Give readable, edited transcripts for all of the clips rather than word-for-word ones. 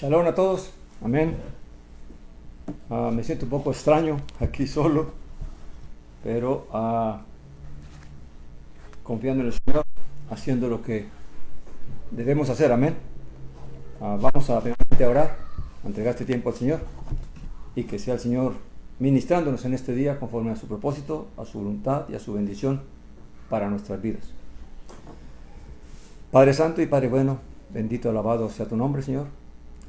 Shalom a todos, amén. Me siento un poco extraño aquí solo, pero confiando en el Señor, haciendo lo que debemos hacer, amén. Vamos a primeramente a orar, a entregar este tiempo al Señor y que sea el Señor ministrándonos en este día conforme a su propósito, a su voluntad y a su bendición para nuestras vidas. Padre Santo y Padre bueno, bendito, alabado sea tu nombre, Señor.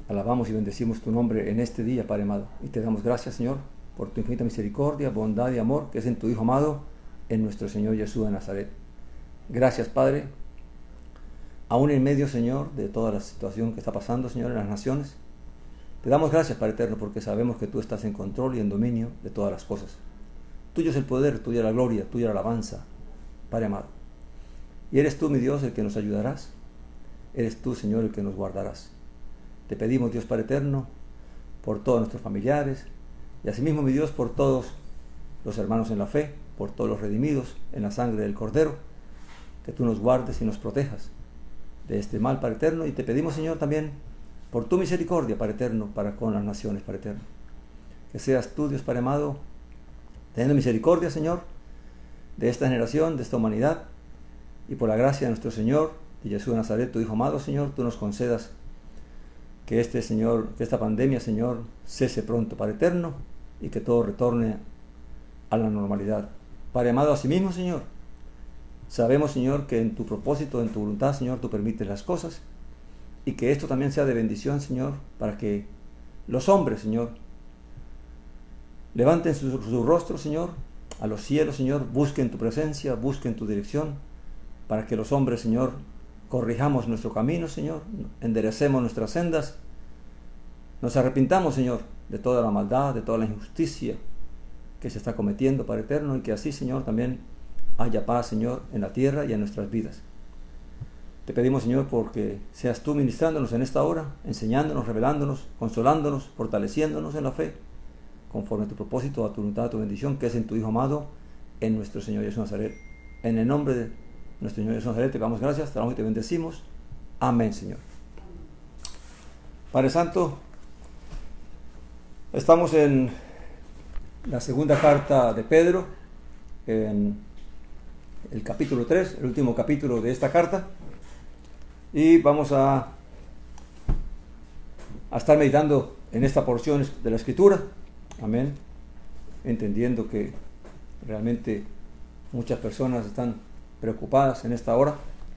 Alabamos y bendecimos tu nombre en este día, Padre amado. Y te damos gracias, Señor, por tu infinita misericordia, bondad y amor que es en tu Hijo amado, en nuestro Señor Jesús de Nazaret. Gracias, Padre. Aún en medio, Señor, de toda la situación que está pasando, Señor, en las naciones, te damos gracias, Padre eterno, porque sabemos que tú estás en control y en dominio de todas las cosas. Tuyo es el poder, tuya la gloria, tuya la alabanza, Padre amado. Y eres tú, mi Dios, el que nos ayudarás. Eres tú, Señor, el que nos guardarás. Te pedimos, Dios Padre eterno, por todos nuestros familiares, y asimismo, mi Dios, por todos los hermanos en la fe, por todos los redimidos en la sangre del Cordero, que tú nos guardes y nos protejas de este mal, Padre eterno. Y te pedimos, Señor, también por tu misericordia, Padre eterno, para con las naciones, Padre eterno. Que seas tú, Dios Padre amado, teniendo misericordia, Señor, de esta generación, de esta humanidad, y por la gracia de nuestro Señor, de Jesús de Nazaret, tu Hijo amado, Señor, tú nos concedas que esta pandemia, Señor, cese pronto, Padre eterno, y que todo retorne a la normalidad. Padre amado, asimismo, Señor, sabemos, Señor, que en tu propósito, en tu voluntad, Señor, tú permites las cosas, y que esto también sea de bendición, Señor, para que los hombres, Señor, levanten su rostro, Señor, a los cielos, Señor, busquen tu presencia, busquen tu dirección, para que los hombres, Señor, corrijamos nuestro camino, Señor, enderecemos nuestras sendas, nos arrepintamos, Señor, de toda la maldad, de toda la injusticia que se está cometiendo, Padre eterno, y que así, Señor, también haya paz, Señor, en la tierra y en nuestras vidas. Te pedimos, Señor, porque seas tú ministrándonos en esta hora, enseñándonos, revelándonos, consolándonos, fortaleciéndonos en la fe, conforme a tu propósito, a tu voluntad, a tu bendición, que es en tu Hijo amado, en nuestro Señor Jesús de Nazaret. En el nombre de nuestro Señor Jesús de Nazaret te damos gracias, te damos y te bendecimos. Amén, Señor. Padre Santo, estamos en la segunda carta de Pedro, en el capítulo 3, el último capítulo de esta carta, y vamos a estar meditando en esta porción de la Escritura, amén, entendiendo que realmente muchas personas están preocupadas en esta hora,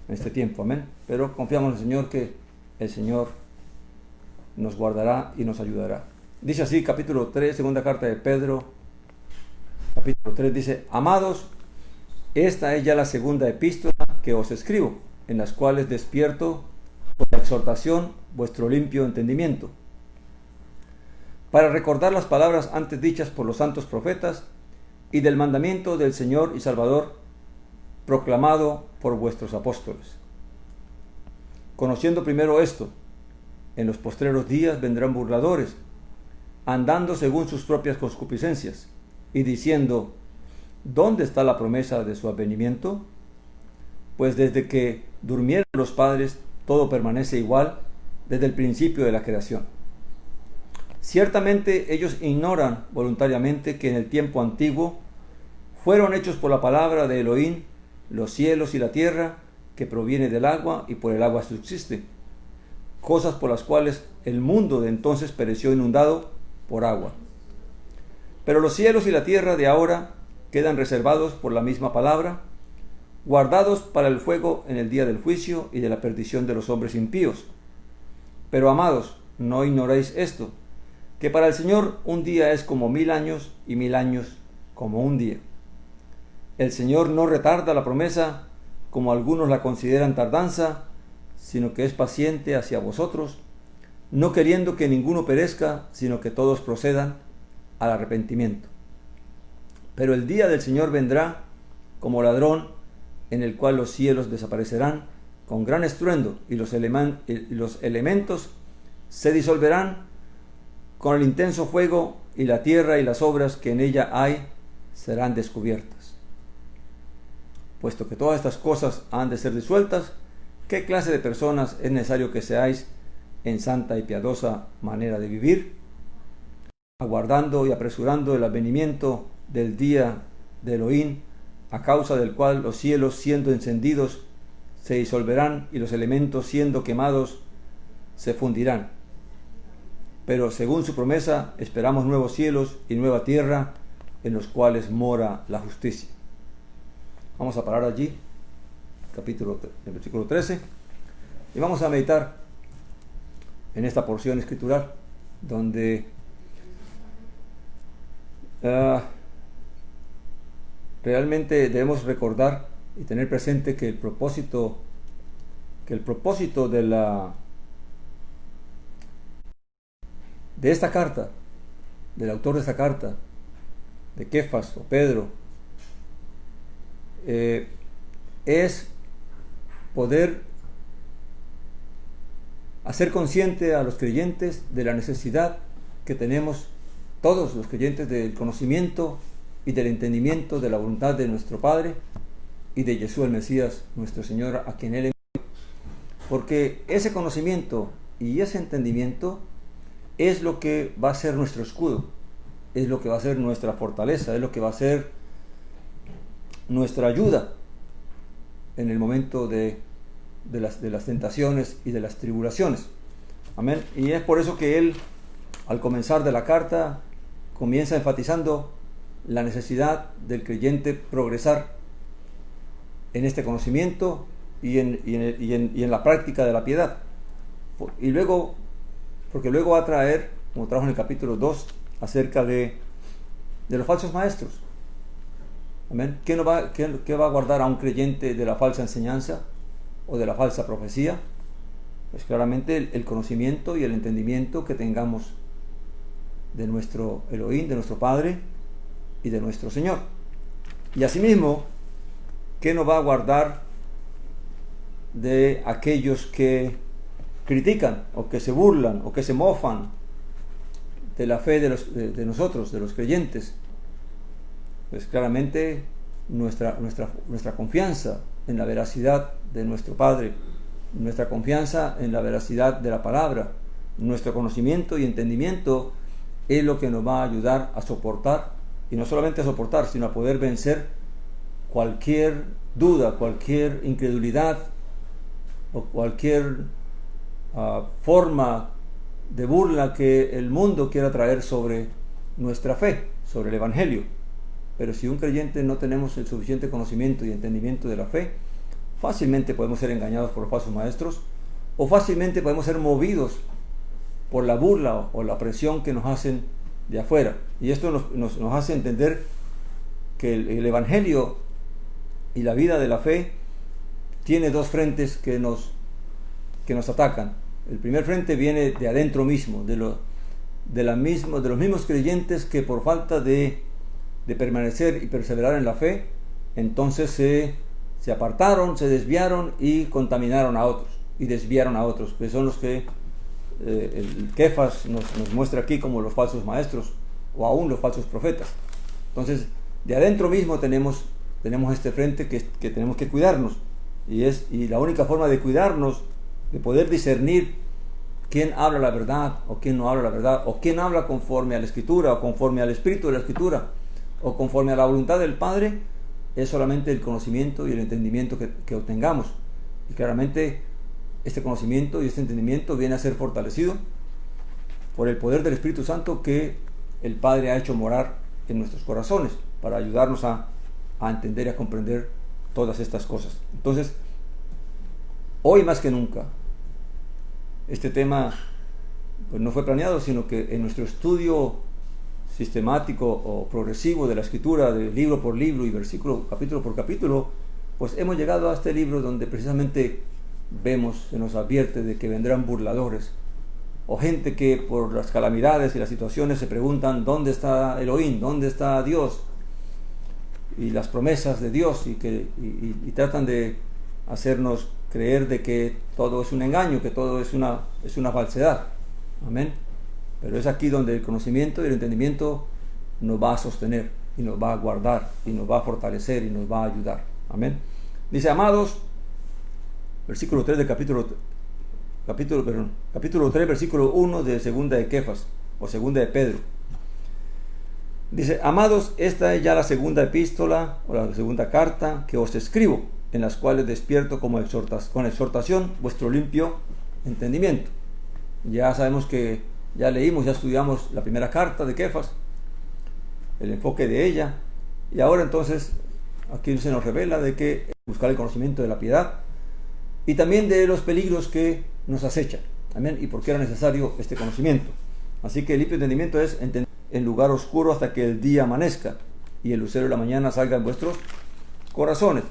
en este tiempo, amén, pero confiamos en el Señor, que el Señor nos guardará y nos ayudará. Dice así, capítulo 3, segunda carta de Pedro, capítulo 3, dice: Amados, esta es ya la segunda epístola que os escribo, en las cuales despierto por la exhortación vuestro limpio entendimiento, para recordar las palabras antes dichas por los santos profetas, y del mandamiento del Señor y Salvador, proclamado por vuestros apóstoles. Conociendo primero esto, en los postreros días vendrán burladores, andando según sus propias concupiscencias, y diciendo: ¿dónde está la promesa de su advenimiento? Pues desde que durmieron los padres, todo permanece igual desde el principio de la creación. Ciertamente ellos ignoran voluntariamente que en el tiempo antiguo fueron hechos por la palabra de Elohim los cielos y la tierra, que proviene del agua y por el agua subsiste, cosas por las cuales el mundo de entonces pereció inundado por agua. Pero los cielos y la tierra de ahora quedan reservados por la misma palabra, guardados para el fuego en el día del juicio y de la perdición de los hombres impíos. Pero amados, no ignoréis esto, que para el Señor un día es como 1000 años, y 1000 años como un día. El Señor no retarda la promesa, como algunos la consideran tardanza, sino que es paciente hacia vosotros, no queriendo que ninguno perezca, sino que todos procedan al arrepentimiento. Pero el día del Señor vendrá como ladrón, en el cual los cielos desaparecerán con gran estruendo, y los elementos se disolverán con el intenso fuego, y la tierra y las obras que en ella hay serán descubiertas. Puesto que todas estas cosas han de ser disueltas, ¿qué clase de personas es necesario que seáis en santa y piadosa manera de vivir, aguardando y apresurando el advenimiento del día de Elohim, a causa del cual los cielos siendo encendidos se disolverán y los elementos siendo quemados se fundirán. Pero según su promesa esperamos nuevos cielos y nueva tierra en los cuales mora la justicia. Vamos a parar allí, el versículo 13, y vamos a meditar en esta porción escritural donde realmente debemos recordar y tener presente que el propósito de esta carta, del autor de esta carta, de Kefas o Pedro, es poder hacer consciente a los creyentes de la necesidad que tenemos todos los creyentes del conocimiento y del entendimiento de la voluntad de nuestro Padre y de Jesús el Mesías, nuestro Señor, a quien Él envió. Porque ese conocimiento y ese entendimiento es lo que va a ser nuestro escudo, es lo que va a ser nuestra fortaleza, es lo que va a ser nuestra ayuda en el momento de las tentaciones y de las tribulaciones. Amén. Y es por eso que él, al comenzar de la carta, comienza enfatizando la necesidad del creyente progresar en este conocimiento y en la práctica de la piedad. Y luego, porque luego va a traer, como trajo en el capítulo 2, acerca de los falsos maestros. Amén. ¿Qué va a guardar a un creyente de la falsa enseñanza o de la falsa profecía? Pues claramente el conocimiento y el entendimiento que tengamos de nuestro Elohim, de nuestro Padre y de nuestro Señor. Y asimismo, ¿qué nos va a guardar de aquellos que critican o que se burlan o que se mofan de la fe de nosotros, de los creyentes? Pues claramente nuestra confianza en la veracidad de nuestro Padre, nuestra confianza en la veracidad de la palabra, nuestro conocimiento y entendimiento es lo que nos va a ayudar a soportar, y no solamente a soportar, sino a poder vencer cualquier duda, cualquier incredulidad o cualquier forma de burla que el mundo quiera traer sobre nuestra fe, sobre el Evangelio. Pero si un creyente no tenemos el suficiente conocimiento y entendimiento de la fe, fácilmente podemos ser engañados por falsos maestros, o fácilmente podemos ser movidos por la burla o la presión que nos hacen de afuera. Y esto nos hace entender que el Evangelio y la vida de la fe tiene dos frentes que nos atacan. El primer frente viene de adentro mismo, de los mismos creyentes que por falta de permanecer y perseverar en la fe, entonces se apartaron, se desviaron y contaminaron a otros y desviaron a otros, que son los que el Kefas nos muestra aquí como los falsos maestros o aún los falsos profetas. Entonces, de adentro mismo tenemos este frente que tenemos que cuidarnos, y la única forma de cuidarnos, de poder discernir quién habla la verdad o quién no habla la verdad, o quién habla conforme a la Escritura o conforme al Espíritu de la Escritura o conforme a la voluntad del Padre, es solamente el conocimiento y el entendimiento que obtengamos. Y claramente este conocimiento y este entendimiento viene a ser fortalecido por el poder del Espíritu Santo que el Padre ha hecho morar en nuestros corazones para ayudarnos a entender y a comprender todas estas cosas. Entonces, hoy más que nunca, este tema pues no fue planeado, sino que en nuestro estudio sistemático o progresivo de la Escritura, de libro por libro y versículo, capítulo por capítulo, pues hemos llegado a este libro donde precisamente se nos advierte de que vendrán burladores o gente que por las calamidades y las situaciones se preguntan ¿dónde está Elohim? ¿Dónde está Dios? Y las promesas de Dios, y tratan de hacernos creer de que todo es un engaño, que todo es una falsedad. Amén. Pero es aquí donde el conocimiento y el entendimiento nos va a sostener y nos va a guardar y nos va a fortalecer y nos va a ayudar. Amén. Dice, amados, versículo 3 del capítulo capítulo 3, versículo 1 de segunda de Kefas, o segunda de Pedro. Dice: amados, esta es ya la segunda epístola, o la segunda carta que os escribo, en las cuales despierto con exhortación vuestro limpio entendimiento. Ya sabemos que ya leímos, ya estudiamos la primera carta de Kefas, el enfoque de ella, y ahora entonces aquí se nos revela de que buscar el conocimiento de la piedad y también de los peligros que nos acechan. Amén. Y por qué era necesario este conocimiento. Así que el limpio entendimiento es entender en lugar oscuro hasta que el día amanezca y el lucero de la mañana salga en vuestros corazones.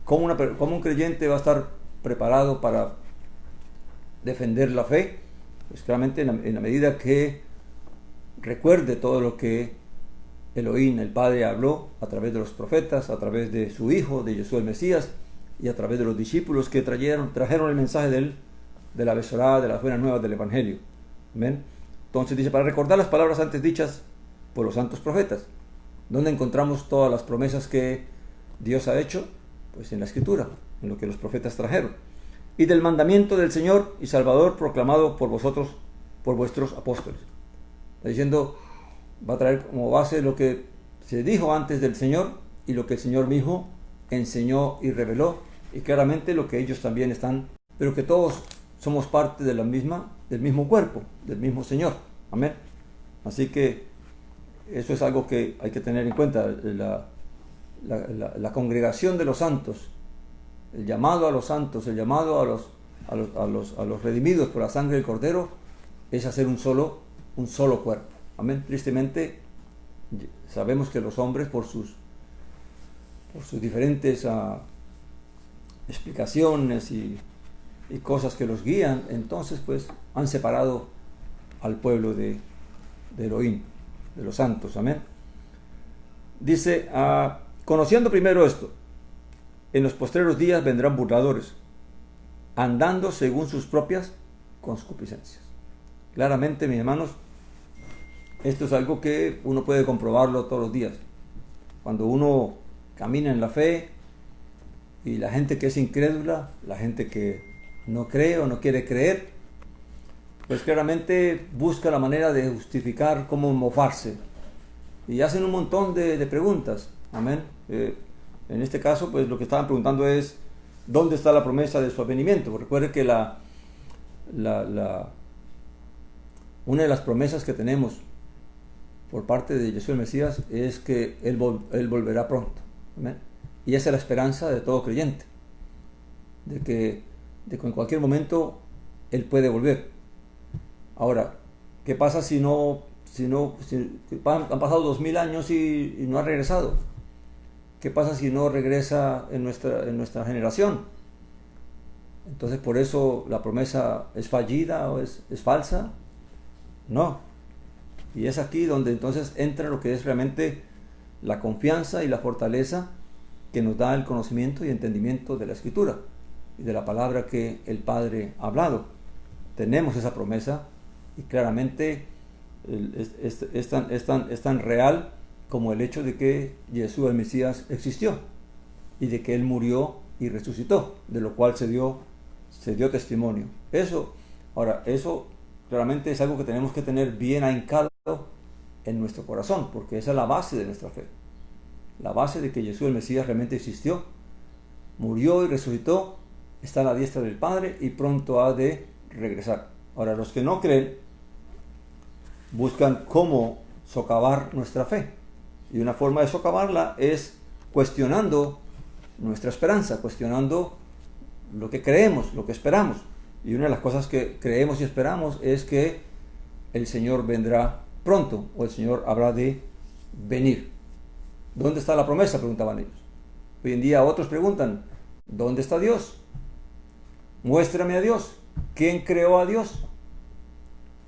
¿Cómo un creyente va a estar preparado para defender la fe? Pues claramente en la medida que recuerde todo lo que Elohim, el Padre, habló a través de los profetas, a través de su Hijo, de Jesús el Mesías, y a través de los discípulos que trajeron el mensaje de la Besorá, de las buenas nuevas del Evangelio. Amén. Entonces dice: para recordar las palabras antes dichas por los santos profetas. ¿Dónde encontramos todas las promesas que Dios ha hecho? Pues en la Escritura, en lo que los profetas trajeron. Y del mandamiento del Señor y Salvador proclamado por vosotros, por vuestros apóstoles. Está diciendo, va a traer como base lo que se dijo antes del Señor y lo que el Señor mismo enseñó y reveló, y claramente lo que ellos también están, pero que todos somos parte de del mismo cuerpo, del mismo Señor. Amén. Así que eso es algo que hay que tener en cuenta, la congregación de los santos, el llamado a los santos, el llamado a los redimidos por la sangre del Cordero, es hacer un solo cuerpo. Amén. Tristemente sabemos que los hombres por sus diferentes explicaciones y cosas que los guían, entonces pues han separado al pueblo de Elohim, de los santos. Amén. Dice: conociendo primero esto, en los postreros días vendrán burladores, andando según sus propias concupiscencias. Claramente, mis hermanos, esto es algo que uno puede comprobarlo todos los días. Cuando uno camina en la fe, y la gente que es incrédula, la gente que no cree o no quiere creer, pues claramente busca la manera de justificar cómo mofarse. Y hacen un montón de preguntas. Amén. En este caso, pues lo que estaban preguntando es: ¿dónde está la promesa de su advenimiento? Porque recuerde que una de las promesas que tenemos por parte de Jesús el Mesías es que Él volverá pronto. Amén. Y esa es la esperanza de todo creyente, de que en cualquier momento Él puede volver. Ahora, ¿qué pasa si han pasado 2000 años y no ha regresado? ¿Qué pasa si no regresa en nuestra generación? Entonces, ¿por eso la promesa es fallida o es falsa? No. Y es aquí donde entonces entra lo que es realmente la confianza y la fortaleza que nos da el conocimiento y entendimiento de la Escritura y de la palabra que el Padre ha hablado. Tenemos esa promesa y claramente es tan real como el hecho de que Jesús el Mesías existió y de que Él murió y resucitó, de lo cual se dio testimonio. Eso claramente es algo que tenemos que tener bien ahincado en nuestro corazón, porque esa es la base de nuestra fe. La base de que Jesús el Mesías realmente existió, murió y resucitó, está a la diestra del Padre y pronto ha de regresar. Ahora, los que no creen buscan cómo socavar nuestra fe. Y una forma de socavarla es cuestionando nuestra esperanza, cuestionando lo que creemos, lo que esperamos. Y una de las cosas que creemos y esperamos es que el Señor vendrá pronto, o el Señor habrá de venir. ¿Dónde está la promesa?, preguntaban ellos. Hoy en día otros preguntan: ¿dónde está Dios? Muéstrame a Dios. ¿Quién creó a Dios?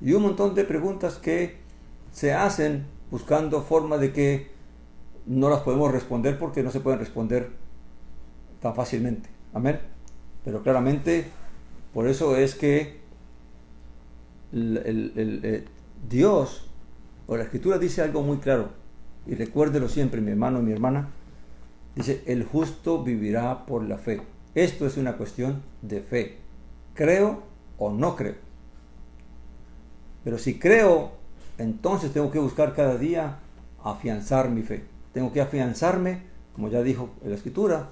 Y un montón de preguntas que se hacen buscando forma de que no las podemos responder, porque no se pueden responder tan fácilmente. Amén. Pero claramente, por eso es que Dios, o la Escritura, dice algo muy claro, y recuérdelo siempre, mi hermano y mi hermana. Dice: el justo vivirá por la fe. Esto es una cuestión de fe. ¿Creo o no creo. Pero si creo, entonces tengo que buscar cada día afianzar mi fe. Tengo que afianzarme, como ya dijo en la Escritura,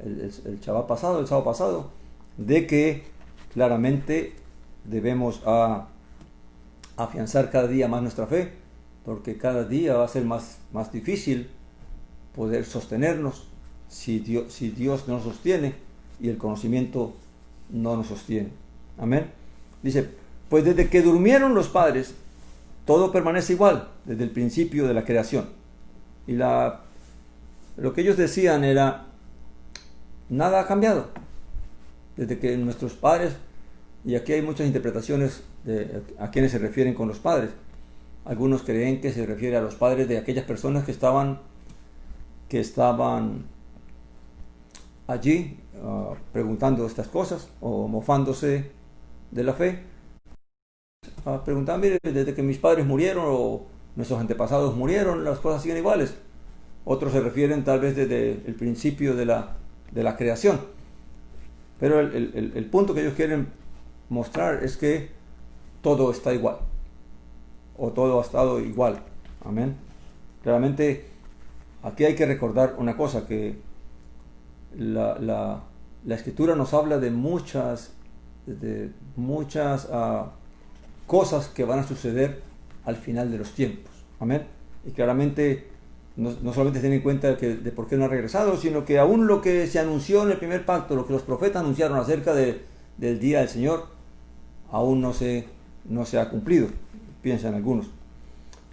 el sábado pasado, de que claramente debemos afianzar cada día más nuestra fe, porque cada día va a ser más difícil poder sostenernos si Dios no nos sostiene y el conocimiento no nos sostiene. Amén. Dice, pues desde que durmieron los padres, todo permanece igual, desde el principio de la creación. Y lo que ellos decían era, nada ha cambiado. Desde que nuestros padres, y aquí hay muchas interpretaciones de a quienes se refieren con los padres. Algunos creen que se refiere a los padres de aquellas personas que estaban allí preguntando estas cosas o mofándose de la fe. Preguntaban, mire, desde que mis padres murieron o nuestros antepasados murieron, las cosas siguen iguales. Otros se refieren tal vez desde el principio de la creación. Pero el punto que ellos quieren mostrar es que todo está igual, o todo ha estado igual. Amén. Claramente, aquí hay que recordar una cosa, que la Escritura nos habla de muchas cosas que van a suceder al final de los tiempos. Amén. Y claramente no solamente tienen en cuenta de por qué no ha regresado, sino que aún lo que se anunció en el primer pacto, lo que los profetas anunciaron acerca del día del Señor, aún no se ha cumplido, piensan algunos.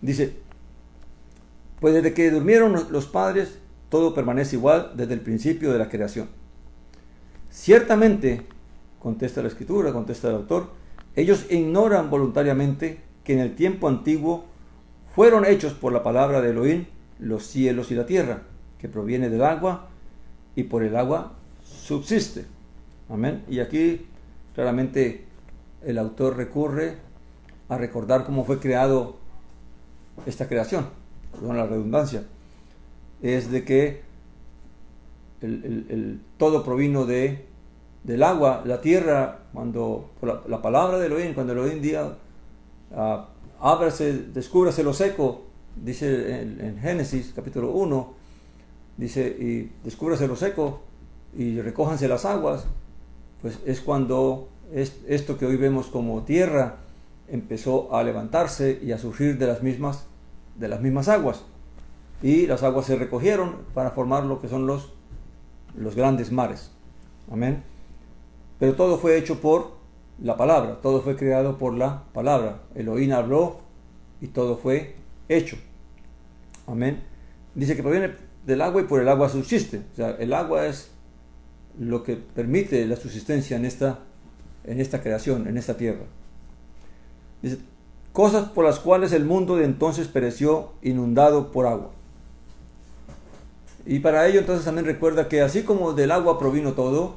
Dice, pues desde que durmieron los padres, todo permanece igual desde el principio de la creación. Ciertamente, contesta la Escritura, contesta el autor, ellos ignoran voluntariamente que en el tiempo antiguo fueron hechos por la palabra de Elohim los cielos y la tierra, que proviene del agua y por el agua subsiste. Amén. Y aquí claramente el autor recurre a recordar cómo fue creado esta creación, perdón la redundancia, es de que todo provino del agua, la tierra, cuando la palabra de Elohim, cuando Elohim diga, descúbrase lo seco, dice en Génesis capítulo 1, dice, y descúbrase lo seco y recójanse las aguas, pues es cuando esto que hoy vemos como tierra empezó a levantarse y a surgir de las mismas aguas, y las aguas se recogieron para formar lo que son los grandes mares. Amén. Pero todo fue hecho por la palabra, todo fue creado por la palabra. Elohim habló y todo fue hecho. Amén. Dice que proviene del agua y por el agua subsiste. O sea, el agua es lo que permite la subsistencia en esta creación, en esta tierra. Dice, cosas por las cuales el mundo de entonces pereció inundado por agua. Y para ello entonces también recuerda que así como del agua provino todo,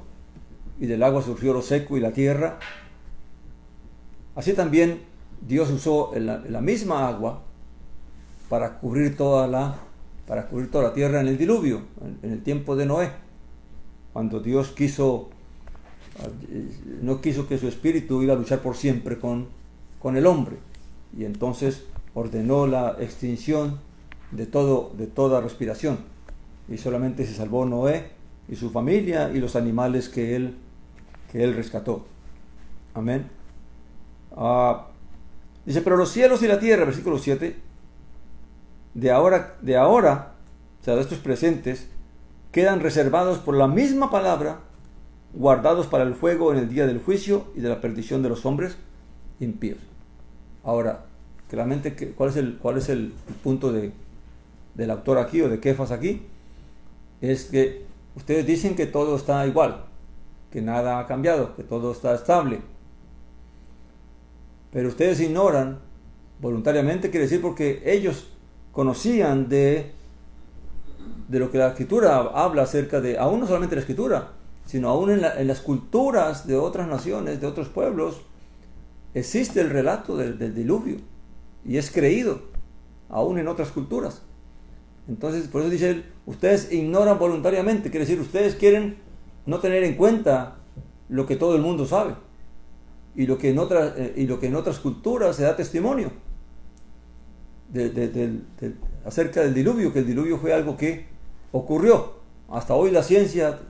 y del agua surgió lo seco y la tierra, así también Dios usó la misma agua para cubrir toda la tierra en el diluvio, en el tiempo de Noé, cuando Dios no quiso que su espíritu iba a luchar por siempre con el hombre, y entonces ordenó la extinción de toda respiración, y solamente se salvó Noé y su familia y los animales que él rescató. Amén. Dice, pero los cielos y la tierra, versículo 7, de ahora, o sea, de estos presentes, quedan reservados por la misma palabra, guardados para el fuego en el día del juicio y de la perdición de los hombres impíos. Ahora, claramente, ¿cuál es el punto del autor aquí, o de Kefas aquí? Es que ustedes dicen que todo está igual, que nada ha cambiado, que todo está estable. Pero ustedes ignoran voluntariamente, quiere decir porque ellos conocían de lo que la Escritura habla acerca de, aún no solamente la Escritura, sino aún en las culturas de otras naciones, de otros pueblos, existe el relato del diluvio y es creído, aún en otras culturas. Entonces, por eso dice él, ustedes ignoran voluntariamente, quiere decir, ustedes quieren no tener en cuenta lo que todo el mundo sabe. y lo que en otras culturas se da testimonio acerca del diluvio, que el diluvio fue algo que ocurrió. Hasta hoy la ciencia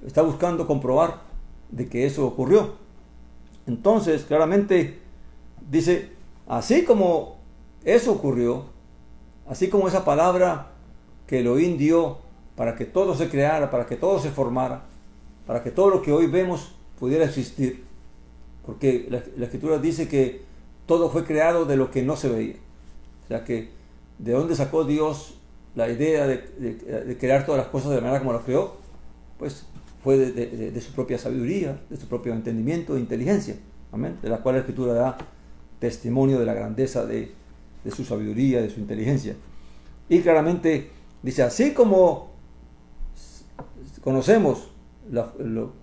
está buscando comprobar de que eso ocurrió. Entonces, claramente dice, así como eso ocurrió, así como esa palabra que Elohim dio para que todo se creara, para que todo se formara, para que todo lo que hoy vemos pudiera existir, porque la Escritura dice que todo fue creado de lo que no se veía. O sea que, ¿de dónde sacó Dios la idea de crear todas las cosas de la manera como las creó? Pues fue de su propia sabiduría, de su propio entendimiento e inteligencia, amén, de la cual la Escritura da testimonio de la grandeza de su sabiduría, de su inteligencia. Y claramente dice, así como conocemos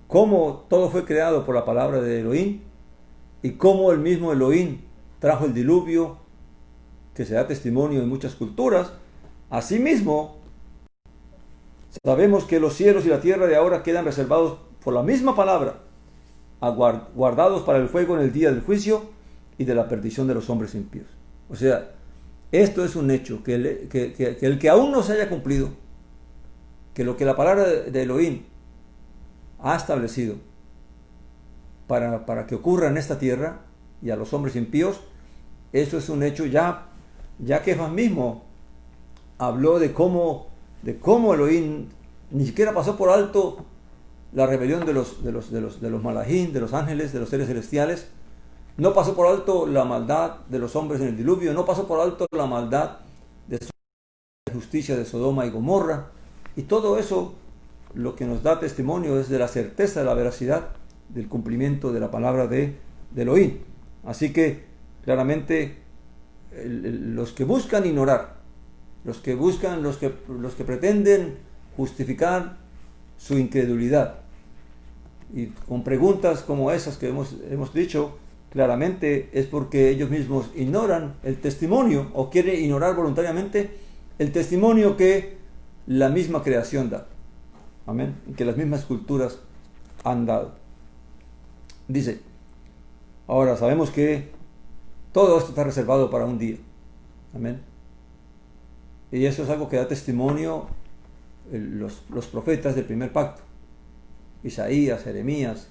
cómo todo fue creado por la palabra de Elohim, y cómo el mismo Elohim trajo el diluvio, que se da testimonio en muchas culturas, asimismo sabemos que los cielos y la tierra de ahora quedan reservados por la misma palabra, guardados para el fuego en el día del juicio y de la perdición de los hombres impíos. O sea, esto es un hecho, que el que aún no se haya cumplido, que lo que la palabra de Elohim ha establecido para que ocurra en esta tierra y a los hombres impíos, eso es un hecho. Ya Kefas mismo habló de cómo Elohim ni siquiera pasó por alto la rebelión de los malajim, de los ángeles, de los seres celestiales. No pasó por alto la maldad de los hombres en el diluvio, no pasó por alto la maldad de la justicia de Sodoma y Gomorra. Y todo eso lo que nos da testimonio es de la certeza, de la veracidad del cumplimiento de la palabra de Elohim. Así que claramente los que buscan ignorar, los que pretenden justificar su incredulidad, y con preguntas como esas que hemos dicho, claramente es porque ellos mismos ignoran el testimonio, o quieren ignorar voluntariamente el testimonio que la misma creación da. Amén. Y que las mismas culturas han dado. Dice, ahora sabemos que todo esto está reservado para un día. Amén. Y eso es algo que da testimonio los profetas del primer pacto. Isaías, Jeremías,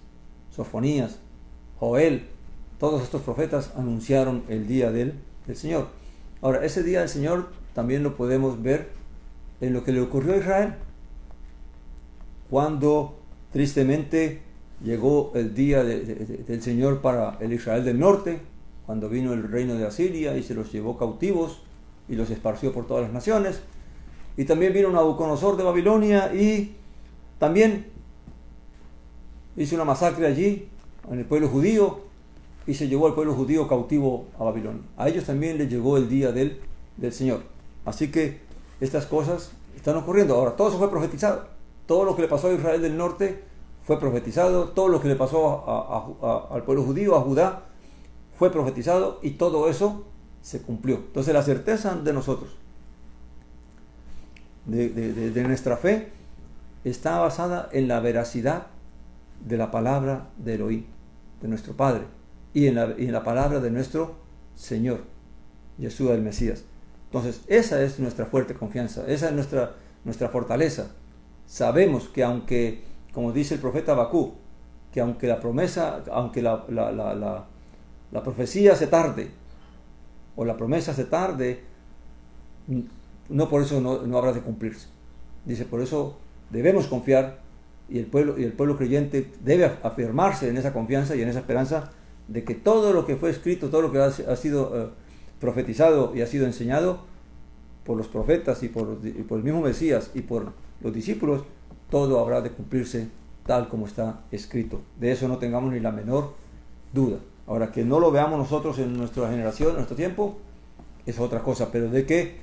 Sofonías, Joel, todos estos profetas anunciaron el día del Señor. Ahora, ese día del Señor también lo podemos ver en lo que le ocurrió a Israel, cuando tristemente llegó el día del Señor para el Israel del norte, cuando vino el reino de Asiria y se los llevó cautivos y los esparció por todas las naciones. Y también vino Nabucodonosor de Babilonia y también hizo una masacre allí en el pueblo judío y se llevó al pueblo judío cautivo a Babilonia. A ellos también les llegó el día del Señor. Así que estas cosas están ocurriendo. Ahora, todo eso fue profetizado. Todo lo que le pasó a Israel del norte fue profetizado. Todo lo que le pasó al pueblo judío, a Judá, fue profetizado, y todo eso se cumplió. Entonces la certeza de nosotros, de nuestra fe, está basada en la veracidad de la palabra de Elohim, de nuestro Padre, y en la palabra de nuestro Señor, Yeshua el Mesías. Entonces esa es nuestra fuerte confianza, esa es nuestra fortaleza. Sabemos que aunque, como dice el profeta Habacuc, que aunque la promesa, aunque la profecía se tarde, o la promesa se tarde, no por eso no habrá de cumplirse. Dice, por eso debemos confiar, y el pueblo creyente debe afirmarse en esa confianza y en esa esperanza de que todo lo que fue escrito, todo lo que ha sido profetizado y ha sido enseñado por los profetas y por el mismo Mesías y por los discípulos, todo habrá de cumplirse tal como está escrito. De eso no tengamos ni la menor duda. Ahora, que no lo veamos nosotros en nuestra generación, en nuestro tiempo, es otra cosa, pero de que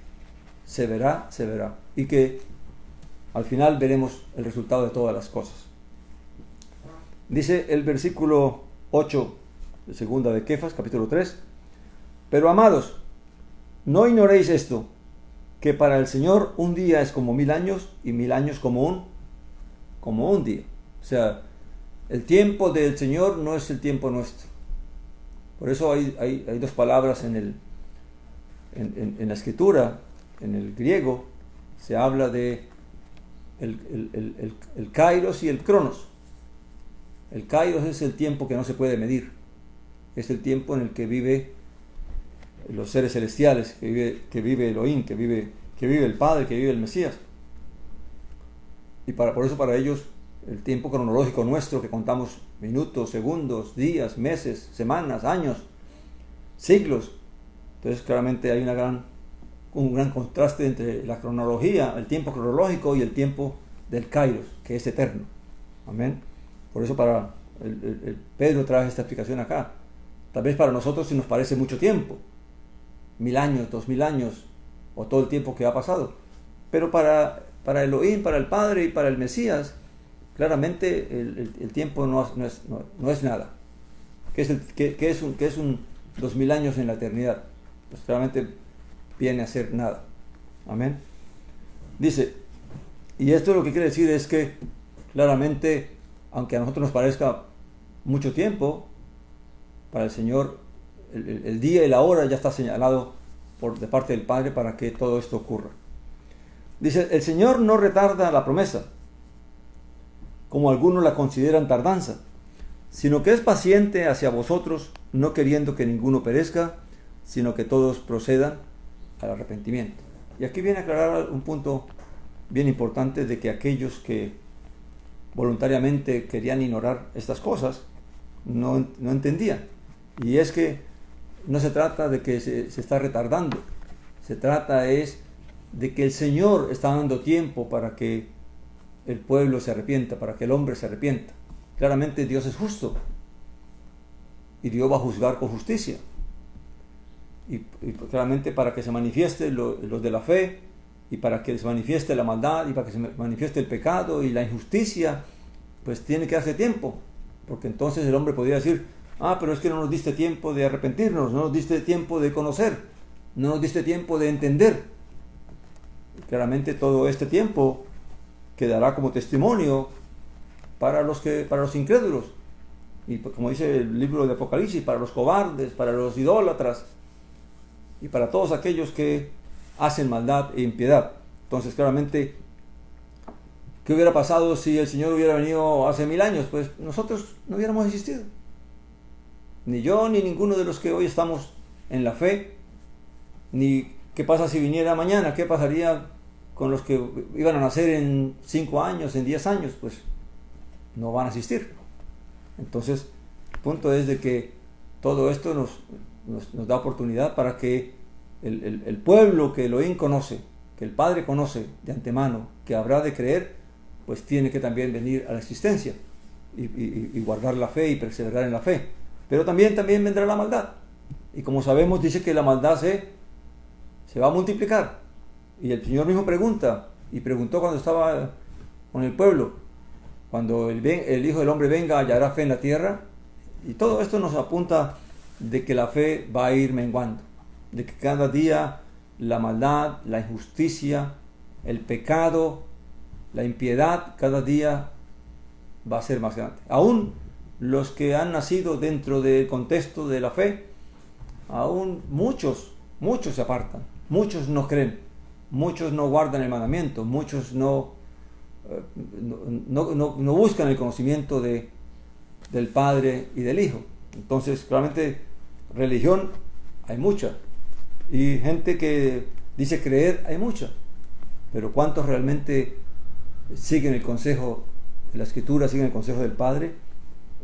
se verá, se verá. Y que al final veremos el resultado de todas las cosas. Dice el versículo 8 de segunda de Kefas, capítulo 3. Pero amados, no ignoréis esto, que para el Señor un día es como 1000 años, y 1000 años como un día. O sea, El tiempo del Señor no es el tiempo nuestro. Por eso hay dos palabras en la escritura, en el griego, se habla de el kairos y el cronos. El kairos es el tiempo que no se puede medir. Es el tiempo en el que vive los seres celestiales, que vive Elohim, que vive el Padre, que vive el Mesías. Y por eso para ellos el tiempo cronológico nuestro, que contamos minutos, segundos, días, meses, semanas, años, siglos. Entonces claramente hay un gran contraste entre la cronología, el tiempo cronológico y el tiempo del kairos, que es eterno. Amén. Por eso para el Pedro trae esta explicación acá. Tal vez para nosotros sí nos parece mucho tiempo, 1000 años, 2000 años, o todo el tiempo que ha pasado. Pero para Elohim, para el Padre y para el Mesías, claramente el tiempo no es nada. ¿Qué es un 2000 años en la eternidad? Pues claramente viene a ser nada. Amén. Dice, y esto lo que quiere decir es que claramente, aunque a nosotros nos parezca mucho tiempo, para el Señor el día y la hora ya está señalado de parte del Padre para que todo esto ocurra. Dice, el Señor no retarda la promesa, como algunos la consideran tardanza, sino que es paciente hacia vosotros, no queriendo que ninguno perezca, sino que todos procedan al arrepentimiento. Y aquí viene a aclarar un punto bien importante, de que aquellos que voluntariamente querían ignorar estas cosas no entendían. Y es que no se trata de que se está retardando, se trata es de que el Señor está dando tiempo para que el pueblo se arrepienta, para que el hombre se arrepienta. Claramente Dios es justo y Dios va a juzgar con justicia. Y claramente para que se manifieste los de la fe, y para que se manifieste la maldad, y para que se manifieste el pecado y la injusticia, pues tiene que darse tiempo, porque entonces el hombre podría decir, pero es que no nos diste tiempo de arrepentirnos, no nos diste tiempo de conocer, no nos diste tiempo de entender. Y claramente todo este tiempo quedará como testimonio para los incrédulos, y como dice el libro de Apocalipsis, para los cobardes, para los idólatras, y para todos aquellos que hacen maldad e impiedad. Entonces claramente, ¿qué hubiera pasado si el Señor hubiera venido hace 1000 años? Pues nosotros no hubiéramos existido, ni yo ni ninguno de los que hoy estamos en la fe. Ni qué pasa si viniera mañana, qué pasaría con los que iban a nacer en 5 años, en 10 años, pues no van a existir. Entonces el punto es de que todo esto nos da oportunidad para que el pueblo que Elohim conoce, que el Padre conoce de antemano, que habrá de creer, pues tiene que también venir a la existencia y guardar la fe y perseverar en la fe. Pero también vendrá la maldad, y como sabemos, dice que la maldad se va a multiplicar. Y el Señor mismo preguntó cuando estaba con el pueblo, cuando el Hijo del Hombre venga, hallará fe en la tierra. Y todo esto nos apunta de que la fe va a ir menguando, de que cada día la maldad, la injusticia, el pecado, la impiedad, cada día va a ser más grande. Aún los que han nacido dentro del contexto de la fe, aún muchos se apartan, muchos no creen, muchos no guardan el mandamiento, muchos no buscan el conocimiento del Padre y del Hijo. Entonces claramente religión hay mucha, y gente que dice creer hay mucha, pero ¿cuántos realmente siguen el consejo de la Escritura, siguen el consejo del Padre,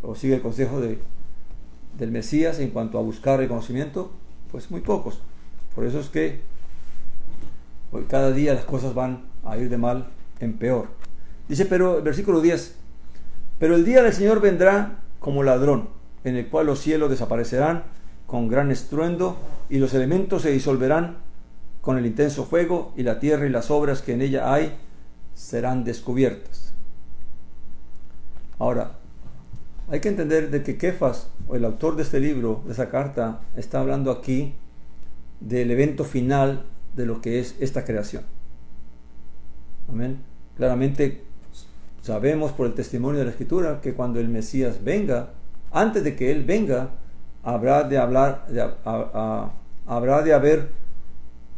o siguen el consejo del Mesías en cuanto a buscar el conocimiento? Pues muy pocos. Por eso es que hoy cada día las cosas van a ir de mal en peor. Dice, pero el versículo 10, pero el día del Señor vendrá como ladrón, en el cual los cielos desaparecerán con gran estruendo, y los elementos se disolverán con el intenso fuego, y la tierra y las obras que en ella hay serán descubiertas. Ahora, hay que entender de que Kefas, o el autor de este libro, de esa carta, está hablando aquí del evento final de lo que es esta creación. Amén. Claramente sabemos por el testimonio de la Escritura que cuando el Mesías venga, antes de que Él venga, habrá de haber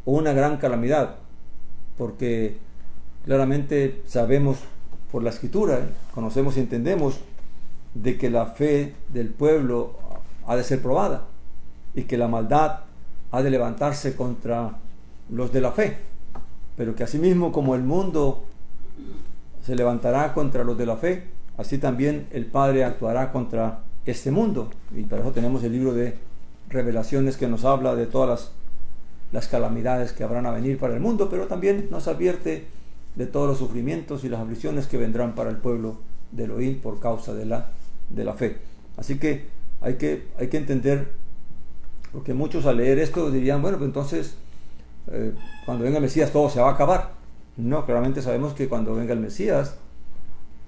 una gran calamidad, porque claramente sabemos por la Escritura, conocemos y entendemos de que la fe del pueblo ha de ser probada y que la maldad ha de levantarse contra los de la fe, pero que asimismo como el mundo se levantará contra los de la fe, así también el Padre actuará contra este mundo. Y para eso tenemos el libro de Revelaciones, que nos habla de todas las calamidades que habrán a venir para el mundo, pero también nos advierte de todos los sufrimientos y las aflicciones que vendrán para el pueblo de Elohim por causa de la fe. Así que hay que entender, porque muchos al leer esto dirían, bueno, pues entonces cuando venga el Mesías todo se va a acabar. No, claramente sabemos que cuando venga el Mesías,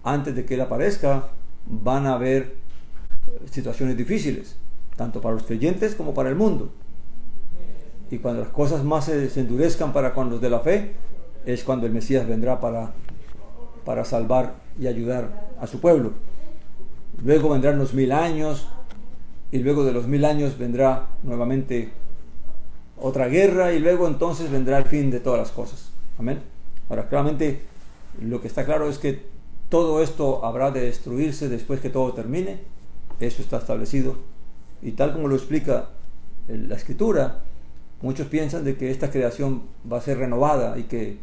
antes de que Él aparezca, van a haber situaciones difíciles, tanto para los creyentes como para el mundo. Y cuando las cosas más se endurezcan para con los de la fe, es cuando el Mesías vendrá para salvar y ayudar a su pueblo. Luego vendrán los 1000 años, y luego de los 1000 años vendrá nuevamente otra guerra, y luego entonces vendrá el fin de todas las cosas. Amén. Ahora, claramente, lo que está claro es que todo esto habrá de destruirse después que todo termine. Eso está establecido. Y tal como lo explica la Escritura, muchos piensan de que esta creación va a ser renovada y que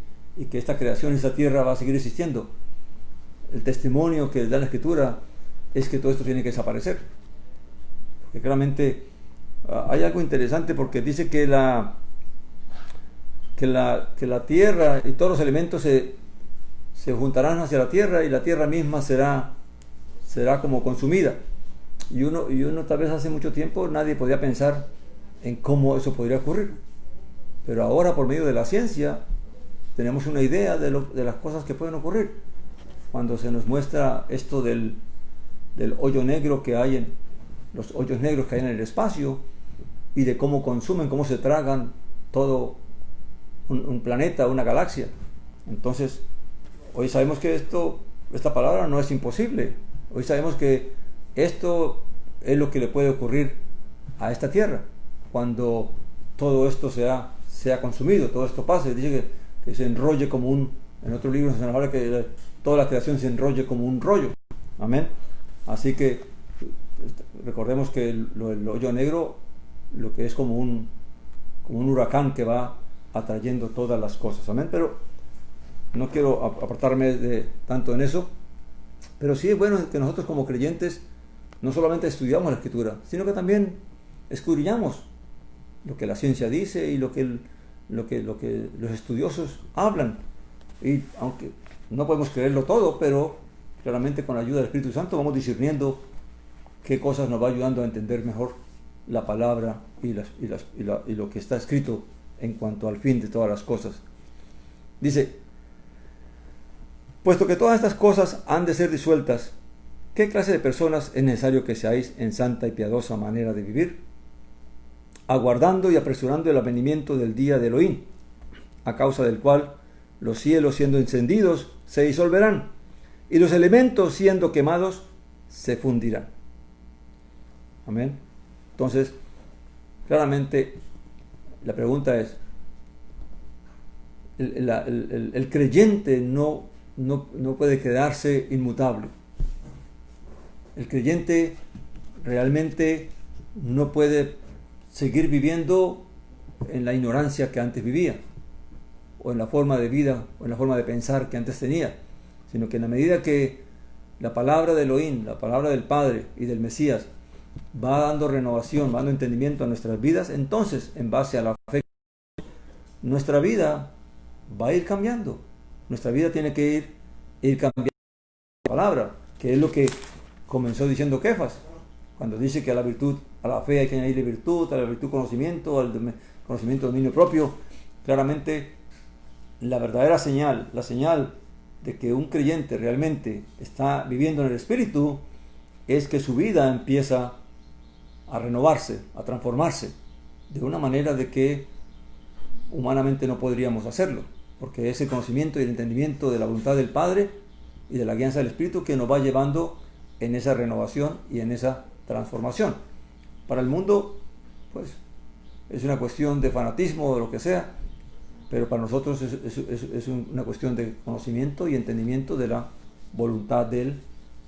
esta creación, esta tierra va a seguir existiendo. El testimonio que da la Escritura es que todo esto tiene que desaparecer. Porque claramente hay algo interesante, porque dice que la tierra y todos los elementos se juntarán hacia la tierra, y la tierra misma será como consumida. Y uno tal vez hace mucho tiempo nadie podía pensar en cómo eso podría ocurrir, pero ahora por medio de la ciencia tenemos una idea de las cosas que pueden ocurrir cuando se nos muestra esto del hoyo negro que hay los hoyos negros que hay en el espacio, y de cómo consumen, cómo se tragan todo un planeta, una galaxia. Entonces, hoy sabemos que esta palabra no es imposible. Hoy sabemos que esto es lo que le puede ocurrir a esta tierra cuando todo esto sea consumido, todo esto pase. Dice que se enrolle como en otro libro se nos habla que toda la creación se enrolle como un rollo. Amén. Así que recordemos que el hoyo negro, lo que es como un huracán que va atrayendo todas las cosas. Amén. Pero no quiero apartarme de tanto en eso, pero sí es bueno que nosotros como creyentes no solamente estudiamos la Escritura, sino que también escudriñamos lo que la ciencia dice y lo que los estudiosos hablan. Y aunque no podemos creerlo todo, pero claramente con la ayuda del Espíritu Santo vamos discerniendo qué cosas nos va ayudando a entender mejor la palabra y lo que está escrito en cuanto al fin de todas las cosas. Dice: puesto que todas estas cosas han de ser disueltas, ¿qué clase de personas es necesario que seáis en santa y piadosa manera de vivir? Aguardando y apresurando el advenimiento del día de Elohim, a causa del cual los cielos, siendo encendidos, se disolverán, y los elementos, siendo quemados, se fundirán. Amén. Entonces, claramente, la pregunta es, el creyente no puede quedarse inmutable. El creyente realmente no puede seguir viviendo en la ignorancia que antes vivía, o en la forma de vida, o en la forma de pensar que antes tenía, sino que en la medida que la palabra de Elohim, la palabra del Padre y del Mesías va dando renovación, va dando entendimiento a nuestras vidas, entonces, en base a la fe, nuestra vida va a ir cambiando. Nuestra vida tiene que ir cambiando la palabra, que es lo que comenzó diciendo Kefas, cuando dice que a la fe hay que añadirle virtud, a la virtud conocimiento, al conocimiento dominio propio. Claramente, la verdadera señal, la señal de que un creyente realmente está viviendo en el Espíritu, es que su vida empieza a renovarse, a transformarse, de una manera de que humanamente no podríamos hacerlo, porque ese conocimiento y el entendimiento de la voluntad del Padre y de la guianza del Espíritu que nos va llevando en esa renovación y en esa transformación. Para el mundo, pues, es una cuestión de fanatismo o de lo que sea, pero para nosotros es una cuestión de conocimiento y entendimiento de la voluntad del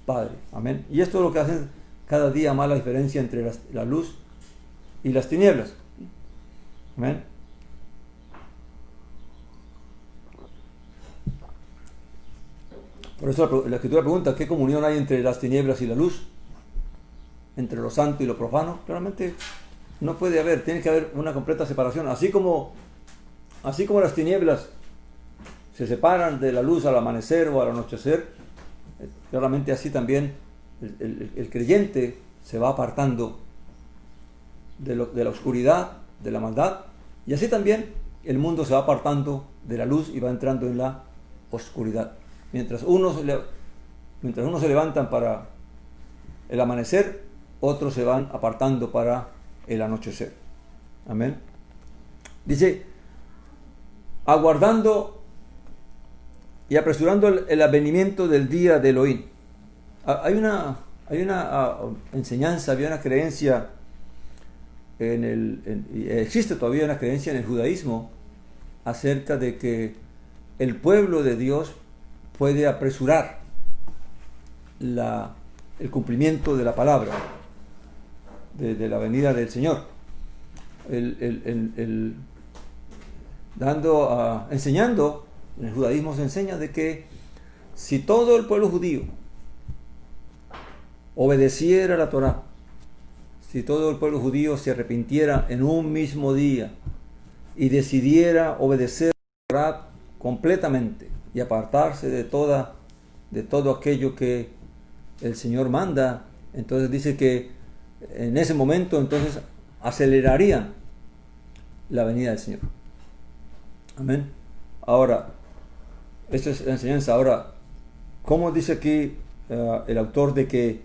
Padre. Amén. Y esto es lo que hace cada día más la diferencia entre la luz y las tinieblas. Amén. Por eso la Escritura pregunta, ¿qué comunión hay entre las tinieblas y la luz? Entre lo santo y lo profano. Claramente no puede haber, tiene que haber una completa separación. Así como las tinieblas se separan de la luz al amanecer o al anochecer, claramente así también el creyente se va apartando de la oscuridad, de la maldad, y así también el mundo se va apartando de la luz y va entrando en la oscuridad. Mientras unos se levantan para el amanecer, otros se van apartando para el anochecer. Amén. Dice, aguardando y apresurando el advenimiento del día de Elohim. Hay una enseñanza, había una creencia existe todavía una creencia en el judaísmo acerca de que el pueblo de Dios puede apresurar el cumplimiento de la palabra, de la venida del Señor, enseñando, en el judaísmo se enseña de que si todo el pueblo judío obedeciera la Torá, si todo el pueblo judío se arrepintiera en un mismo día y decidiera obedecer la Torá completamente y apartarse de todo aquello que el Señor manda, entonces dice que en ese momento entonces acelerarían la venida del Señor. Amén. Ahora, esta es la enseñanza. Ahora, ¿cómo dice aquí el autor de que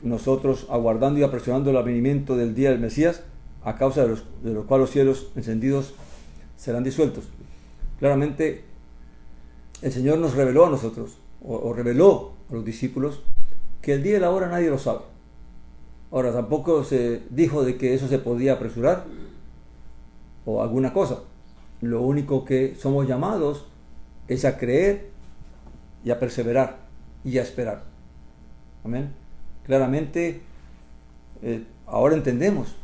nosotros aguardando y apresurando el advenimiento del día del Mesías, a causa de los cuales los cielos encendidos serán disueltos? Claramente el Señor nos reveló a nosotros, o reveló a los discípulos, que el día y la hora nadie lo sabe. Ahora, tampoco se dijo de que eso se podía apresurar o alguna cosa. Lo único que somos llamados es a creer y a perseverar y a esperar. Amén. Claramente, ahora entendemos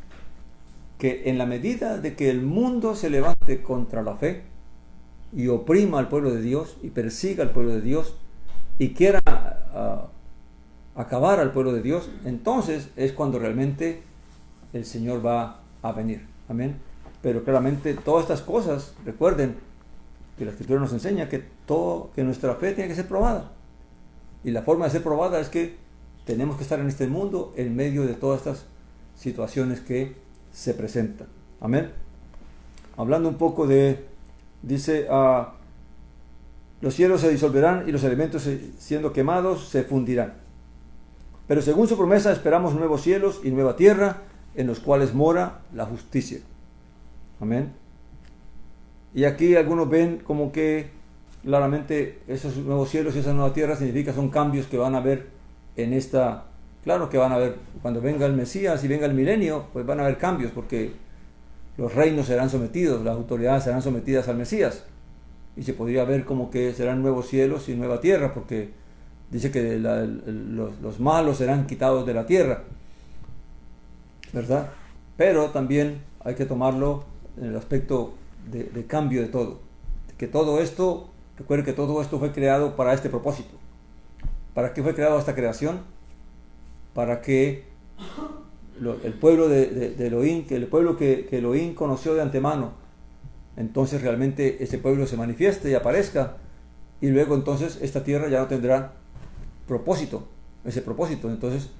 que en la medida de que el mundo se levante contra la fe y oprima al pueblo de Dios y persiga al pueblo de Dios y quiera acabar al pueblo de Dios, entonces es cuando realmente el Señor va a venir. Amén. Pero claramente todas estas cosas, recuerden que la Escritura nos enseña que nuestra fe tiene que ser probada. Y la forma de ser probada es que tenemos que estar en este mundo en medio de todas estas situaciones que se presentan. Amén. Hablando un poco dice, los cielos se disolverán y los elementos siendo quemados se fundirán. Pero según su promesa esperamos nuevos cielos y nueva tierra en los cuales mora la justicia. Amén. Y aquí algunos ven como que claramente esos nuevos cielos y esa nueva tierra son cambios que van a haber en esta. Claro que van a haber, cuando venga el Mesías y venga el milenio, pues van a haber cambios, porque los reinos serán sometidos, las autoridades serán sometidas al Mesías, y se podría ver como que serán nuevos cielos y nueva tierra, porque dice que los malos serán quitados de la tierra, ¿verdad? Pero también hay que tomarlo en el aspecto de cambio de todo, que todo esto, recuerden que todo esto fue creado para este propósito. ¿Para qué fue creado esta creación? Para que el pueblo de Elohim, que el pueblo que Elohim conoció de antemano, entonces realmente ese pueblo se manifieste y aparezca, y luego entonces esta tierra ya no tendrá ese propósito, entonces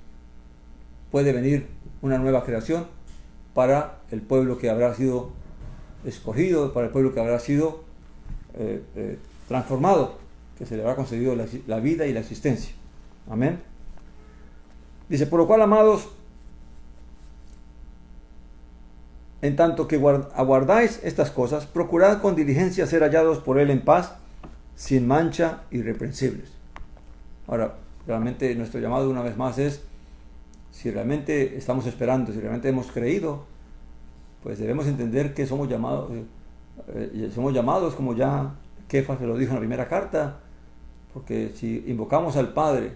puede venir una nueva creación para el pueblo que habrá sido escogido, para el pueblo que habrá sido transformado, que se le habrá concedido la vida y la existencia. Amén. Dice, por lo cual, amados, en tanto que aguardáis estas cosas, procurad con diligencia ser hallados por él en paz, sin mancha, irreprensibles. Ahora, realmente nuestro llamado una vez más es, si realmente estamos esperando, si realmente hemos creído, pues debemos entender que somos llamados como ya Kefas se lo dijo en la primera carta, porque si invocamos al Padre,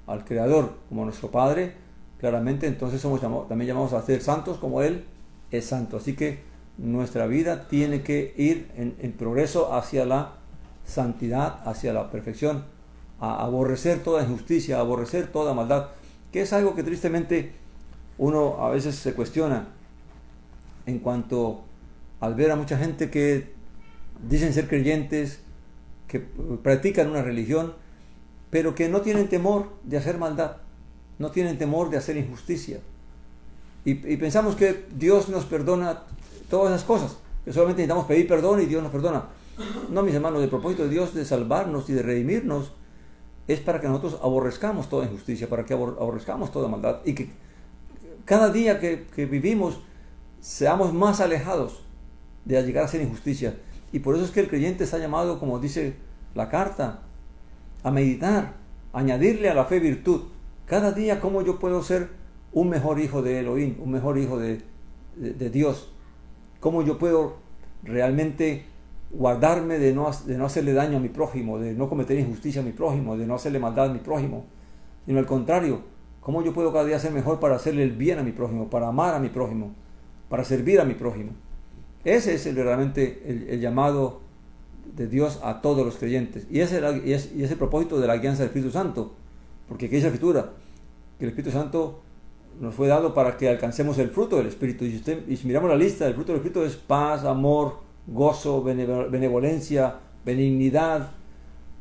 al Creador como nuestro Padre, claramente entonces somos también llamados a ser santos como Él es santo. Así que nuestra vida tiene que ir en progreso hacia la santidad, hacia la perfección, a aborrecer toda injusticia, a aborrecer toda maldad, que es algo que tristemente uno a veces se cuestiona en cuanto al ver a mucha gente que dicen ser creyentes, que practican una religión, pero que no tienen temor de hacer maldad, no tienen temor de hacer injusticia. Y pensamos que Dios nos perdona todas esas cosas, que solamente necesitamos pedir perdón y Dios nos perdona. No, mis hermanos, el propósito de Dios de salvarnos y de redimirnos es para que nosotros aborrezcamos toda injusticia, para que aborrezcamos toda maldad, y que cada día que vivimos seamos más alejados de llegar a hacer injusticia. Y por eso es que el creyente está llamado, como dice la carta, a meditar, a añadirle a la fe virtud. Cada día, ¿cómo yo puedo ser un mejor hijo de Elohim, un mejor hijo de Dios? ¿Cómo yo puedo realmente guardarme de no hacerle daño a mi prójimo, de no cometer injusticia a mi prójimo, de no hacerle maldad a mi prójimo? Sino al contrario, ¿cómo yo puedo cada día ser mejor para hacerle el bien a mi prójimo, para amar a mi prójimo, para servir a mi prójimo? Ese es realmente el llamado de Dios a todos los creyentes. Y es el propósito de la guianza del Espíritu Santo. Porque aquí dice la Escritura que el Espíritu Santo nos fue dado para que alcancemos el fruto del Espíritu. Y si miramos la lista, el fruto del Espíritu es paz, amor, gozo, benevolencia, benignidad,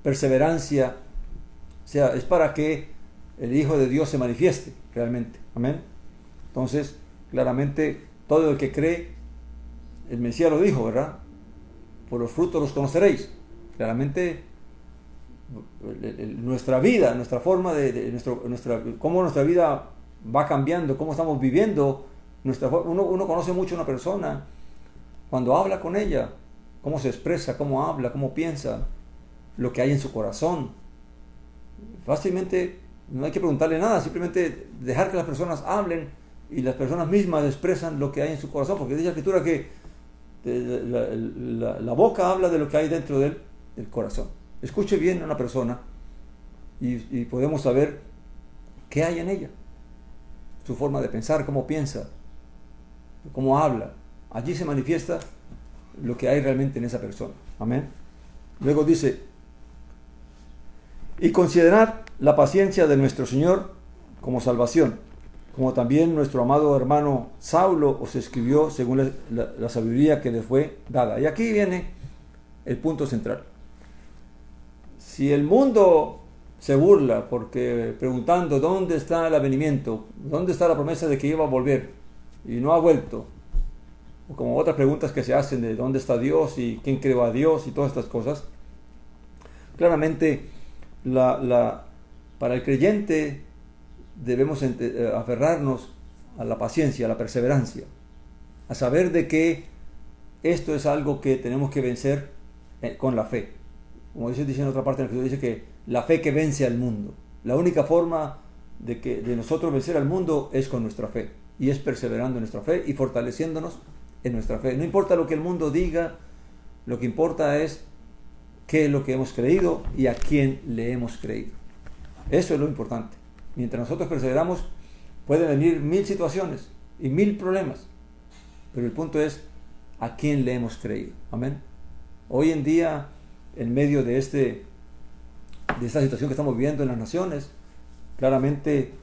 perseverancia. O sea, es para que el Hijo de Dios se manifieste realmente. Amén. Entonces, claramente, todo el que cree, el Mesías lo dijo, ¿verdad? Por los frutos los conoceréis. Claramente, nuestra vida, nuestra forma cómo nuestra vida va cambiando, cómo estamos viviendo, uno conoce mucho a una persona cuando habla con ella, cómo se expresa, cómo habla, cómo piensa, lo que hay en su corazón. Fácilmente no hay que preguntarle nada, simplemente dejar que las personas hablen y las personas mismas expresan lo que hay en su corazón, porque dice la Escritura que la boca habla de lo que hay dentro del corazón. Escuche bien a una persona y podemos saber qué hay en ella, su forma de pensar, cómo piensa, cómo habla. Allí se manifiesta lo que hay realmente en esa persona. Amén. Luego dice, y considerad la paciencia de nuestro Señor como salvación, como también nuestro amado hermano Saulo os escribió según la sabiduría que le fue dada. Y aquí viene el punto central. Si el mundo se burla porque preguntando dónde está el avenimiento, dónde está la promesa de que iba a volver y no ha vuelto, o como otras preguntas que se hacen de dónde está Dios y quién creó a Dios y todas estas cosas, claramente para el creyente debemos aferrarnos a la paciencia, a la perseverancia, a saber de que esto es algo que tenemos que vencer con la fe. Como dice en otra parte, dice que la fe que vence al mundo. La única forma de nosotros vencer al mundo es con nuestra fe, y es perseverando en nuestra fe y fortaleciéndonos en nuestra fe. No importa lo que el mundo diga, lo que importa es qué es lo que hemos creído y a quién le hemos creído. Eso es lo importante. Mientras nosotros perseveramos, pueden venir 1000 situaciones y 1000 problemas, pero el punto es a quién le hemos creído. Amén. Hoy en día, en medio de esta situación que estamos viviendo en las naciones, claramente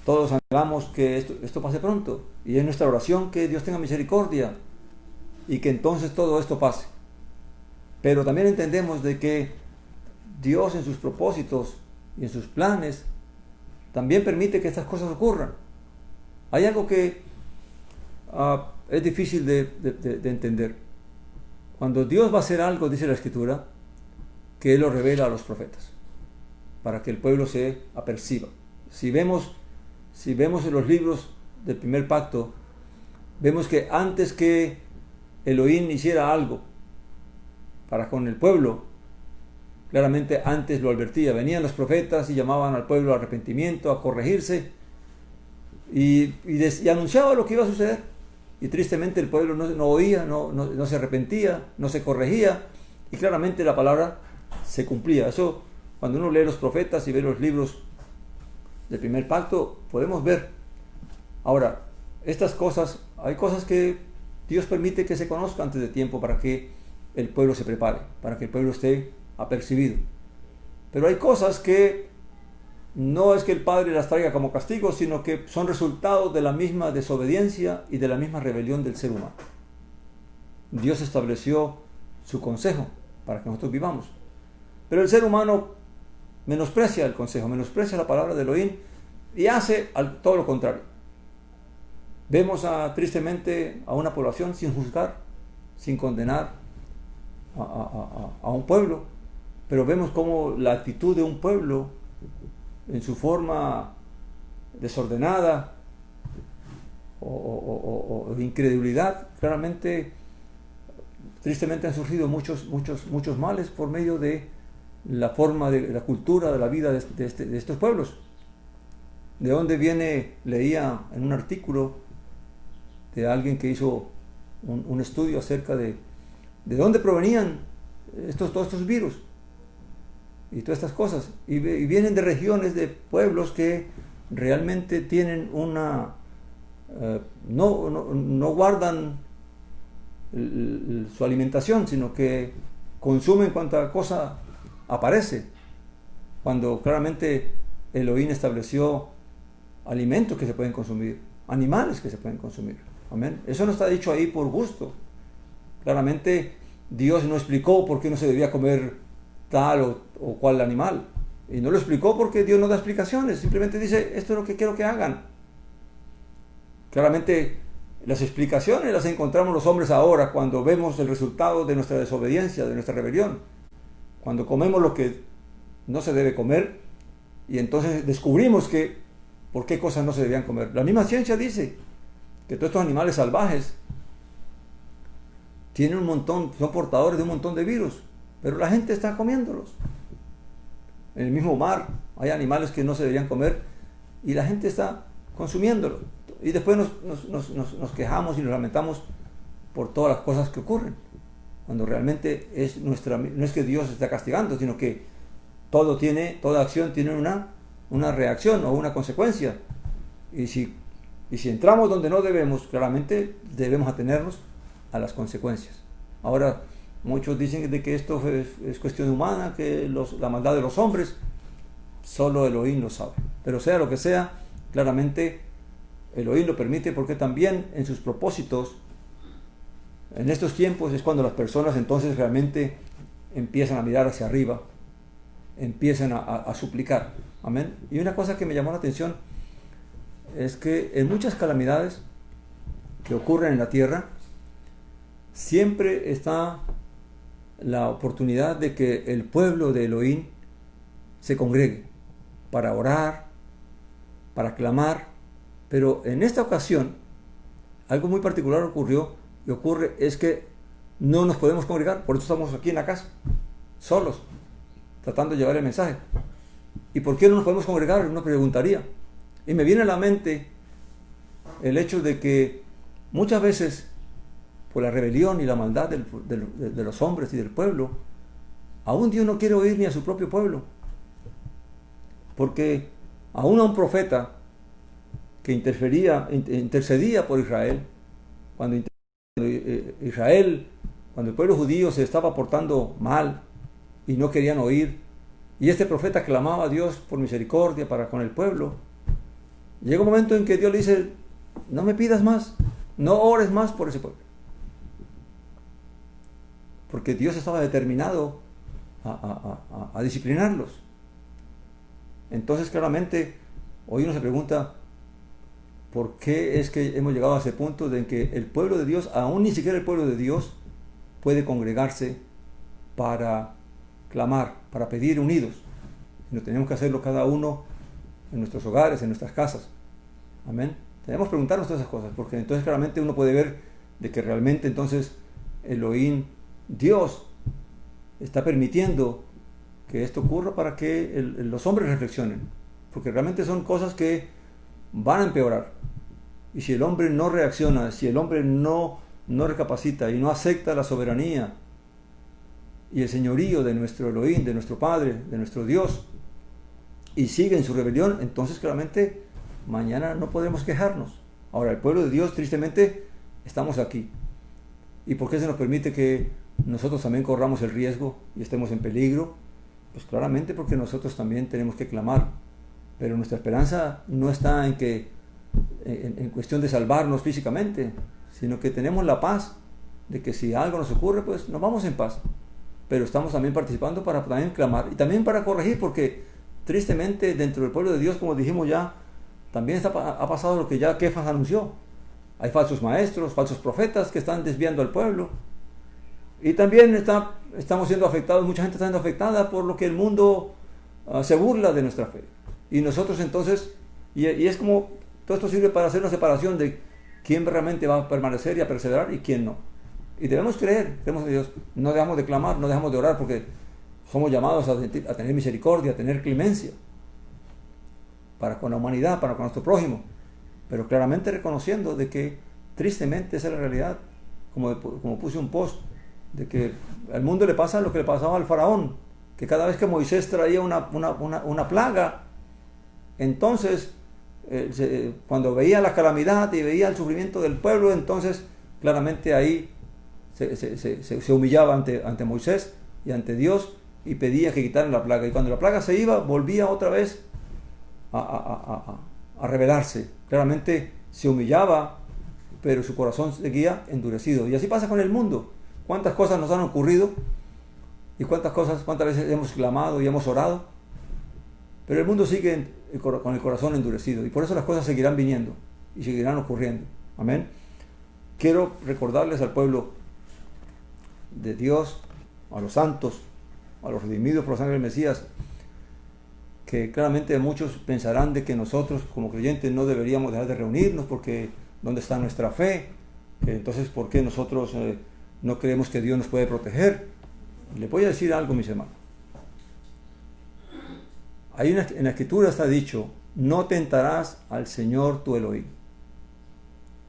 todos anhelamos que esto pase pronto, y es nuestra oración que Dios tenga misericordia y que entonces todo esto pase. Pero también entendemos de que Dios en sus propósitos y en sus planes también permite que estas cosas ocurran. Hay algo que es difícil de entender. Cuando Dios va a hacer algo, dice la Escritura, que Él lo revela a los profetas, para que el pueblo se aperciba. Si vemos en los libros del primer pacto, vemos que antes que Elohim hiciera algo para con el pueblo, Claramente antes lo advertía. Venían los profetas y llamaban al pueblo al arrepentimiento, a corregirse, y anunciaba lo que iba a suceder. Y tristemente el pueblo no oía, no se arrepentía, no se corregía, y claramente la palabra se cumplía. Eso, cuando uno lee los profetas y ve los libros del primer pacto, podemos ver. Ahora, estas cosas, hay cosas que Dios permite que se conozcan antes de tiempo para que el pueblo se prepare, para que el pueblo esté apercibido. Pero hay cosas que no es que el Padre las traiga como castigo, sino que son resultados de la misma desobediencia y de la misma rebelión del ser humano. Dios estableció su consejo para que nosotros vivamos. Pero el ser humano menosprecia el consejo, menosprecia la palabra de Elohim y hace todo lo contrario. Vemos tristemente a una población sin juzgar, sin condenar a un pueblo, pero vemos cómo la actitud de un pueblo en su forma desordenada o de incredulidad, claramente, tristemente han surgido muchos males por medio de la forma de la cultura, de la vida de estos pueblos. ¿De dónde viene? Leía en un artículo de alguien que hizo un estudio acerca de dónde provenían todos estos virus y todas estas cosas, y vienen de regiones, de pueblos que realmente tienen no guardan su alimentación, sino que consumen cuanta cosa aparece, cuando claramente Elohim estableció alimentos que se pueden consumir, animales que se pueden consumir. Amén. Eso no está dicho ahí por gusto. Claramente Dios no explicó por qué no se debía comer tal o cual animal, y no lo explicó porque Dios no da explicaciones, simplemente dice: esto es lo que quiero que hagan. Claramente las explicaciones las encontramos los hombres ahora, cuando vemos el resultado de nuestra desobediencia, de nuestra rebelión, cuando comemos lo que no se debe comer, y entonces descubrimos por qué cosas no se debían comer. La misma ciencia dice que todos estos animales salvajes tienen son portadores de un montón de virus, pero la gente está comiéndolos. En el mismo mar hay animales que no se deberían comer y la gente está consumiéndolos. Y después nos quejamos y nos lamentamos por todas las cosas que ocurren, cuando realmente no es que Dios está castigando, sino que toda acción tiene una reacción o una consecuencia. Y si entramos donde no debemos, claramente debemos atenernos a las consecuencias. Ahora, muchos dicen de que esto es cuestión humana, que la maldad de los hombres, solo Elohim lo sabe. Pero sea lo que sea, claramente Elohim lo permite, porque también en sus propósitos, en estos tiempos, es cuando las personas entonces realmente empiezan a mirar hacia arriba, empiezan a suplicar. Amén. Y una cosa que me llamó la atención es que en muchas calamidades que ocurren en la tierra, siempre está la oportunidad de que el pueblo de Elohim se congregue para orar, para clamar. Pero en esta ocasión algo muy particular ocurre es que no nos podemos congregar. Por eso estamos aquí en la casa, solos, tratando de llevar el mensaje. ¿Y por qué no nos podemos congregar? Uno preguntaría. Y me viene a la mente el hecho de que muchas veces, por la rebelión y la maldad de los hombres y del pueblo, aún Dios no quiere oír ni a su propio pueblo. Porque aún a un profeta que intercedía por Israel, cuando el pueblo judío se estaba portando mal y no querían oír, y este profeta clamaba a Dios por misericordia para con el pueblo, llega un momento en que Dios le dice: no me pidas más, no ores más por ese pueblo, porque Dios estaba determinado a disciplinarlos. Entonces claramente hoy uno se pregunta: ¿por qué es que hemos llegado a ese punto de que el pueblo de Dios, aún ni siquiera el pueblo de Dios, puede congregarse para clamar, para pedir unidos? Sino tenemos que hacerlo cada uno en nuestros hogares, en nuestras casas. Amén. Debemos preguntarnos todas esas cosas, porque entonces claramente uno puede ver de que realmente entonces Elohim, Dios, está permitiendo que esto ocurra para que los hombres reflexionen, porque realmente son cosas que van a empeorar. Y si el hombre no reacciona, si el hombre no recapacita y no acepta la soberanía y el señorío de nuestro Elohim, de nuestro Padre, de nuestro Dios, y sigue en su rebelión, entonces claramente mañana no podremos quejarnos. Ahora, el pueblo de Dios, tristemente, estamos aquí. ¿Y por qué se nos permite que nosotros también corramos el riesgo y estemos en peligro? Pues claramente porque nosotros también tenemos que clamar. Pero nuestra esperanza no está en cuestión de salvarnos físicamente, sino que tenemos la paz de que si algo nos ocurre, pues nos vamos en paz. Pero estamos también participando para también clamar y también para corregir, porque tristemente dentro del pueblo de Dios, como dijimos ya, también ha pasado lo que ya Kefas anunció. Hay falsos maestros, falsos profetas que están desviando al pueblo. Y también estamos siendo afectados, mucha gente está siendo afectada por lo que el mundo se burla de nuestra fe. Y nosotros entonces, y es como, todo esto sirve para hacer una separación de quién realmente va a permanecer y a perseverar y quién no. Y debemos creemos en Dios, no dejamos de clamar, no dejamos de orar, porque somos llamados a tener misericordia, a tener clemencia para con la humanidad, para con nuestro prójimo, pero claramente reconociendo de que tristemente esa es la realidad, como puse un post, de que al mundo le pasa lo que le pasaba al faraón, que cada vez que Moisés traía una plaga, entonces cuando veía la calamidad y veía el sufrimiento del pueblo, entonces claramente ahí se humillaba ante Moisés y ante Dios y pedía que quitaran la plaga, y cuando la plaga se iba, volvía otra vez a rebelarse. Claramente se humillaba, pero su corazón seguía endurecido. Y así pasa con el mundo. ¿Cuántas cosas nos han ocurrido? ¿Y cuántas veces hemos clamado y hemos orado? Pero el mundo sigue con el corazón endurecido, y por eso las cosas seguirán viniendo y seguirán ocurriendo. Amén. Quiero recordarles al pueblo de Dios, a los santos, a los redimidos por la sangre del Mesías, que claramente muchos pensarán de que nosotros como creyentes no deberíamos dejar de reunirnos, porque ¿dónde está nuestra fe? Entonces, ¿por qué nosotros no creemos que Dios nos puede proteger? Les voy a decir algo, mis hermanos. En la Escritura está dicho: no tentarás al Señor tu Elohim.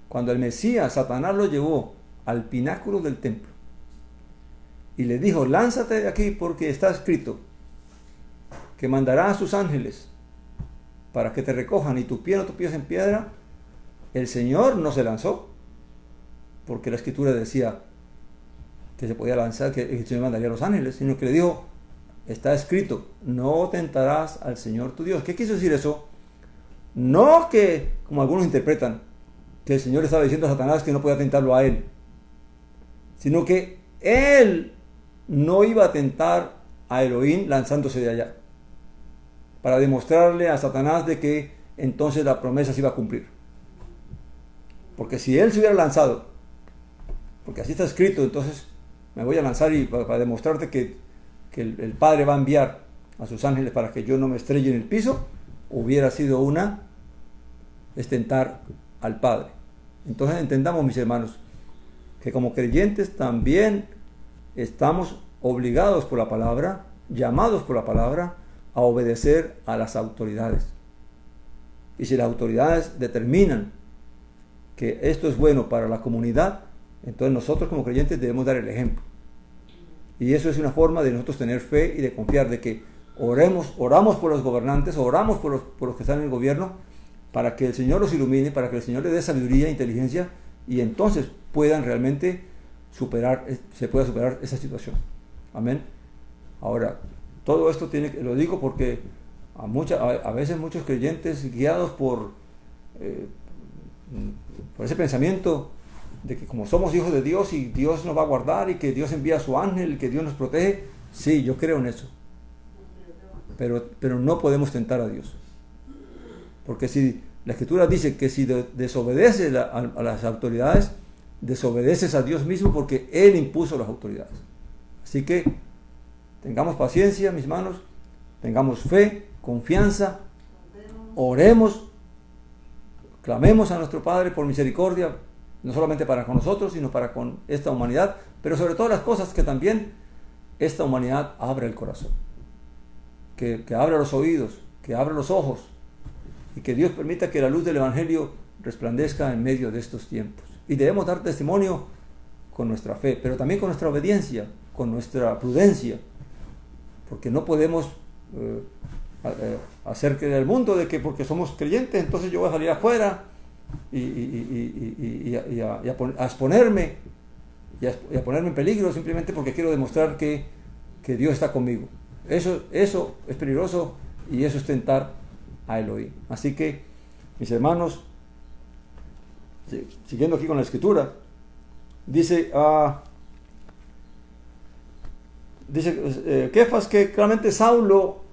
Cuando el Mesías, Satanás lo llevó al pináculo del templo y le dijo: lánzate de aquí, porque está escrito que mandará a sus ángeles para que te recojan y tu pie no tropieces en piedra. El Señor no se lanzó, porque la Escritura decía que se podía lanzar, que el Señor mandaría a los ángeles, sino que le dijo: está escrito, no tentarás al Señor tu Dios. ¿Qué quiso decir eso? No que, como algunos interpretan, que el Señor estaba diciendo a Satanás que no podía tentarlo a él, sino que él no iba a tentar a Elohim lanzándose de allá, para demostrarle a Satanás de que entonces la promesa se iba a cumplir. Porque si él se hubiera lanzado, porque así está escrito, entonces me voy a lanzar y para demostrarte que el Padre va a enviar a sus ángeles para que yo no me estrelle en el piso, hubiera sido es tentar al Padre. Entonces entendamos, mis hermanos, que como creyentes también estamos obligados por la palabra, llamados por la palabra, a obedecer a las autoridades. Y si las autoridades determinan que esto es bueno para la comunidad, entonces nosotros como creyentes debemos dar el ejemplo. Y eso es una forma de nosotros tener fe y de confiar, de que oramos por los gobernantes, oramos por los que están en el gobierno, para que el Señor los ilumine, para que el Señor les dé sabiduría e inteligencia, y entonces puedan realmente se pueda superar esa situación. Amén. Ahora, todo esto lo digo porque a veces muchos creyentes, guiados por ese pensamiento de que como somos hijos de Dios y Dios nos va a guardar y que Dios envía a su ángel, que Dios nos protege, sí, yo creo en eso. Pero no podemos tentar a Dios. Porque si la Escritura dice que si desobedeces a las autoridades, desobedeces a Dios mismo, porque Él impuso las autoridades. Así que tengamos paciencia, mis hermanos, tengamos fe, confianza, oremos, clamemos a nuestro Padre por misericordia, no solamente para con nosotros, sino para con esta humanidad, pero sobre todas las cosas que también esta humanidad abra el corazón. que abra los oídos, que abra los ojos, y que Dios permita que la luz del Evangelio resplandezca en medio de estos tiempos. Y debemos dar testimonio con nuestra fe, pero también con nuestra obediencia, con nuestra prudencia, porque no podemos hacer creer al mundo de que porque somos creyentes, entonces yo voy a salir afuera y a exponerme y a ponerme en peligro simplemente porque quiero demostrar que Dios está conmigo. Eso es peligroso y eso es tentar a Elohim. Así que, mis hermanos, siguiendo aquí con la escritura, dice Kefas que claramente Saulo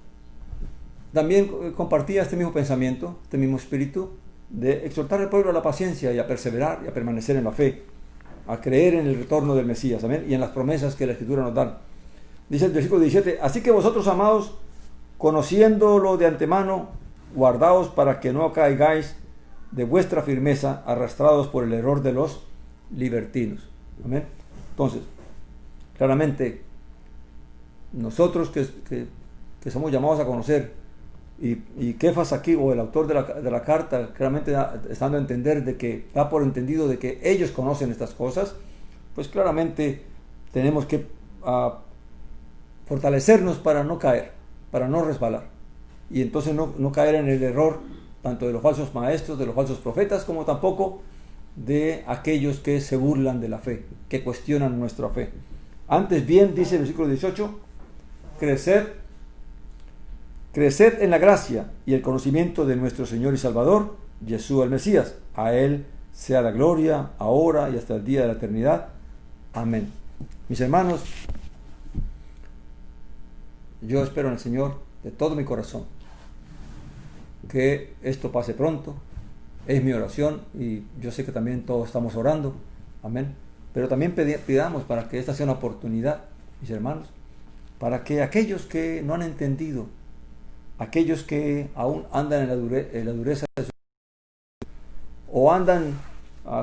también compartía este mismo pensamiento, este mismo espíritu de exhortar al pueblo a la paciencia y a perseverar y a permanecer en la fe, a creer en el retorno del Mesías, amén, y en las promesas que la escritura nos da. Dice el versículo 17: así que vosotros, amados, conociéndolo de antemano, guardaos para que no caigáis de vuestra firmeza, arrastrados por el error de los libertinos. Amén. Entonces, claramente, nosotros que somos llamados a conocer, y Kefas aquí, o el autor de la carta, claramente estando a entender de que, da por entendido de que ellos conocen estas cosas, pues claramente tenemos que fortalecernos para no caer, para no resbalar, y entonces no caer en el error tanto de los falsos maestros, de los falsos profetas, como tampoco de aquellos que se burlan de la fe, que cuestionan nuestra fe. Antes bien, dice el versículo 18, creced en la gracia y el conocimiento de nuestro Señor y Salvador, Jesús el Mesías. A Él sea la gloria, ahora y hasta el día de la eternidad. Amén. Mis hermanos, yo espero en el Señor de todo mi corazón que esto pase pronto. Es mi oración y yo sé que también todos estamos orando. Amén. Pero también pidamos para que esta sea una oportunidad, mis hermanos, para que aquellos que no han entendido, aquellos que aún andan en la dureza de su o andan,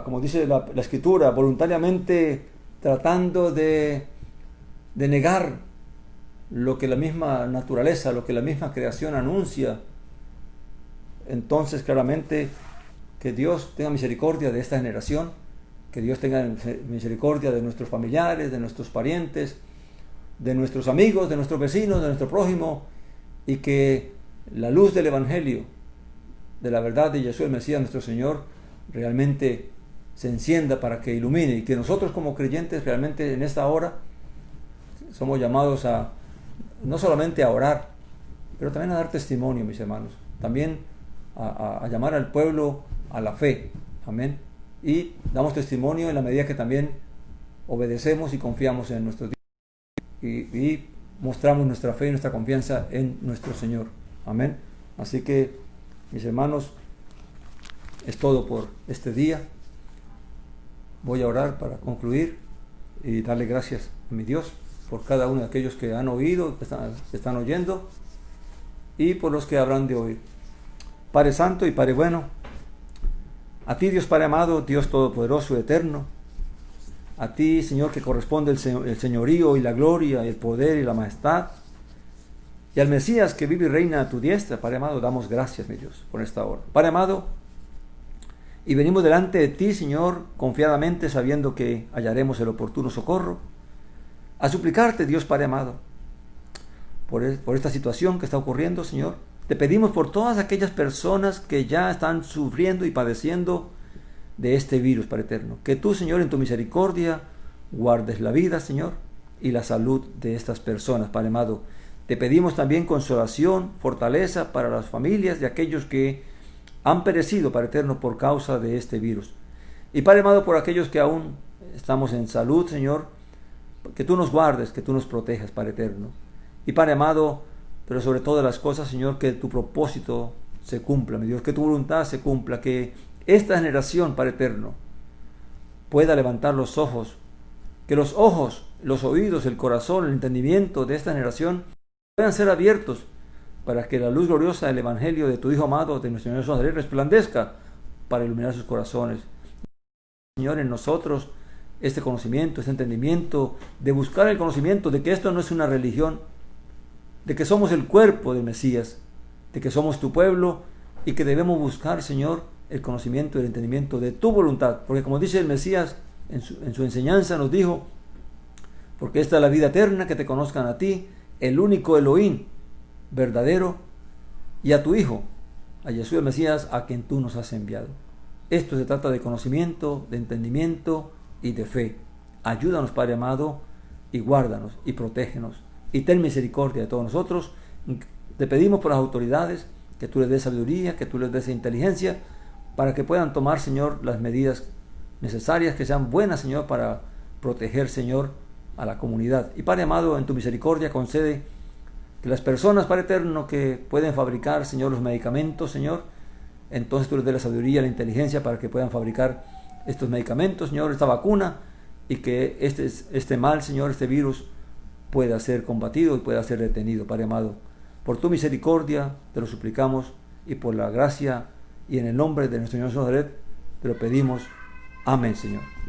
como dice la escritura, voluntariamente tratando de negar lo que la misma naturaleza, lo que la misma creación anuncia, entonces claramente que Dios tenga misericordia de esta generación, que Dios tenga misericordia de nuestros familiares, de nuestros parientes, de nuestros amigos, de nuestros vecinos, de nuestro prójimo, y que la luz del Evangelio, de la verdad de Jesús el Mesías, nuestro Señor, realmente se encienda para que ilumine, y que nosotros como creyentes realmente en esta hora somos llamados a no solamente a orar, pero también a dar testimonio, mis hermanos, también a llamar al pueblo a la fe, amén, y damos testimonio en la medida que también obedecemos y confiamos en nuestro Dios y mostramos nuestra fe y nuestra confianza en nuestro Señor, amén. Así que, mis hermanos, es todo por este día. Voy a orar para concluir y darle gracias a mi Dios por cada uno de aquellos que han oído, que están oyendo, y por los que habrán de oír. Padre Santo y Padre bueno, a ti, Dios Padre amado, Dios Todopoderoso y Eterno, a ti, Señor, que corresponde el señorío y la gloria y el poder y la majestad, y al Mesías que vive y reina a tu diestra, Padre amado, damos gracias, mi Dios, por esta hora. Padre amado, y venimos delante de ti, Señor, confiadamente, sabiendo que hallaremos el oportuno socorro, a suplicarte, Dios Padre amado, por esta situación que está ocurriendo, Señor. Te pedimos por todas aquellas personas que ya están sufriendo y padeciendo de este virus, Padre eterno. Que tú, Señor, en tu misericordia, guardes la vida, Señor, y la salud de estas personas, Padre amado. Te pedimos también consolación, fortaleza para las familias de aquellos que han perecido, Padre eterno, por causa de este virus. Y Padre amado, por aquellos que aún estamos en salud, Señor, que tú nos guardes, que tú nos protejas, Padre eterno. Y Padre amado, pero sobre todas las cosas, Señor, que tu propósito se cumpla, mi Dios, que tu voluntad se cumpla, que esta generación, Padre eterno, pueda levantar los ojos, que los ojos, los oídos, el corazón, el entendimiento de esta generación puedan ser abiertos para que la luz gloriosa del Evangelio de tu Hijo amado, de nuestro Señor Jesús, resplandezca para iluminar sus corazones. Señor, en nosotros este conocimiento, este entendimiento, de buscar el conocimiento de que esto no es una religión, de que somos el cuerpo del Mesías, de que somos tu pueblo y que debemos buscar, Señor, el conocimiento y el entendimiento de tu voluntad. Porque como dice el Mesías en su enseñanza, nos dijo, porque esta es la vida eterna, que te conozcan a ti, el único Elohim verdadero, y a tu Hijo, a Jesús el Mesías, a quien tú nos has enviado. Esto se trata de conocimiento, de entendimiento y de fe. Ayúdanos, Padre amado, y guárdanos y protégenos y ten misericordia de todos nosotros. Te pedimos por las autoridades que tú les des sabiduría, que tú les des inteligencia para que puedan tomar, Señor, las medidas necesarias, que sean buenas, Señor, para proteger, Señor, a la comunidad. Y Padre amado, en tu misericordia concede que las personas, Padre eterno, que pueden fabricar, Señor, los medicamentos, Señor, entonces tú les des la sabiduría, la inteligencia para que puedan fabricar estos medicamentos, Señor, esta vacuna, y que este mal, Señor, este virus pueda ser combatido y pueda ser detenido, Padre amado. Por tu misericordia te lo suplicamos y por la gracia y en el nombre de nuestro Señor Nazaret te lo pedimos. Amén, Señor.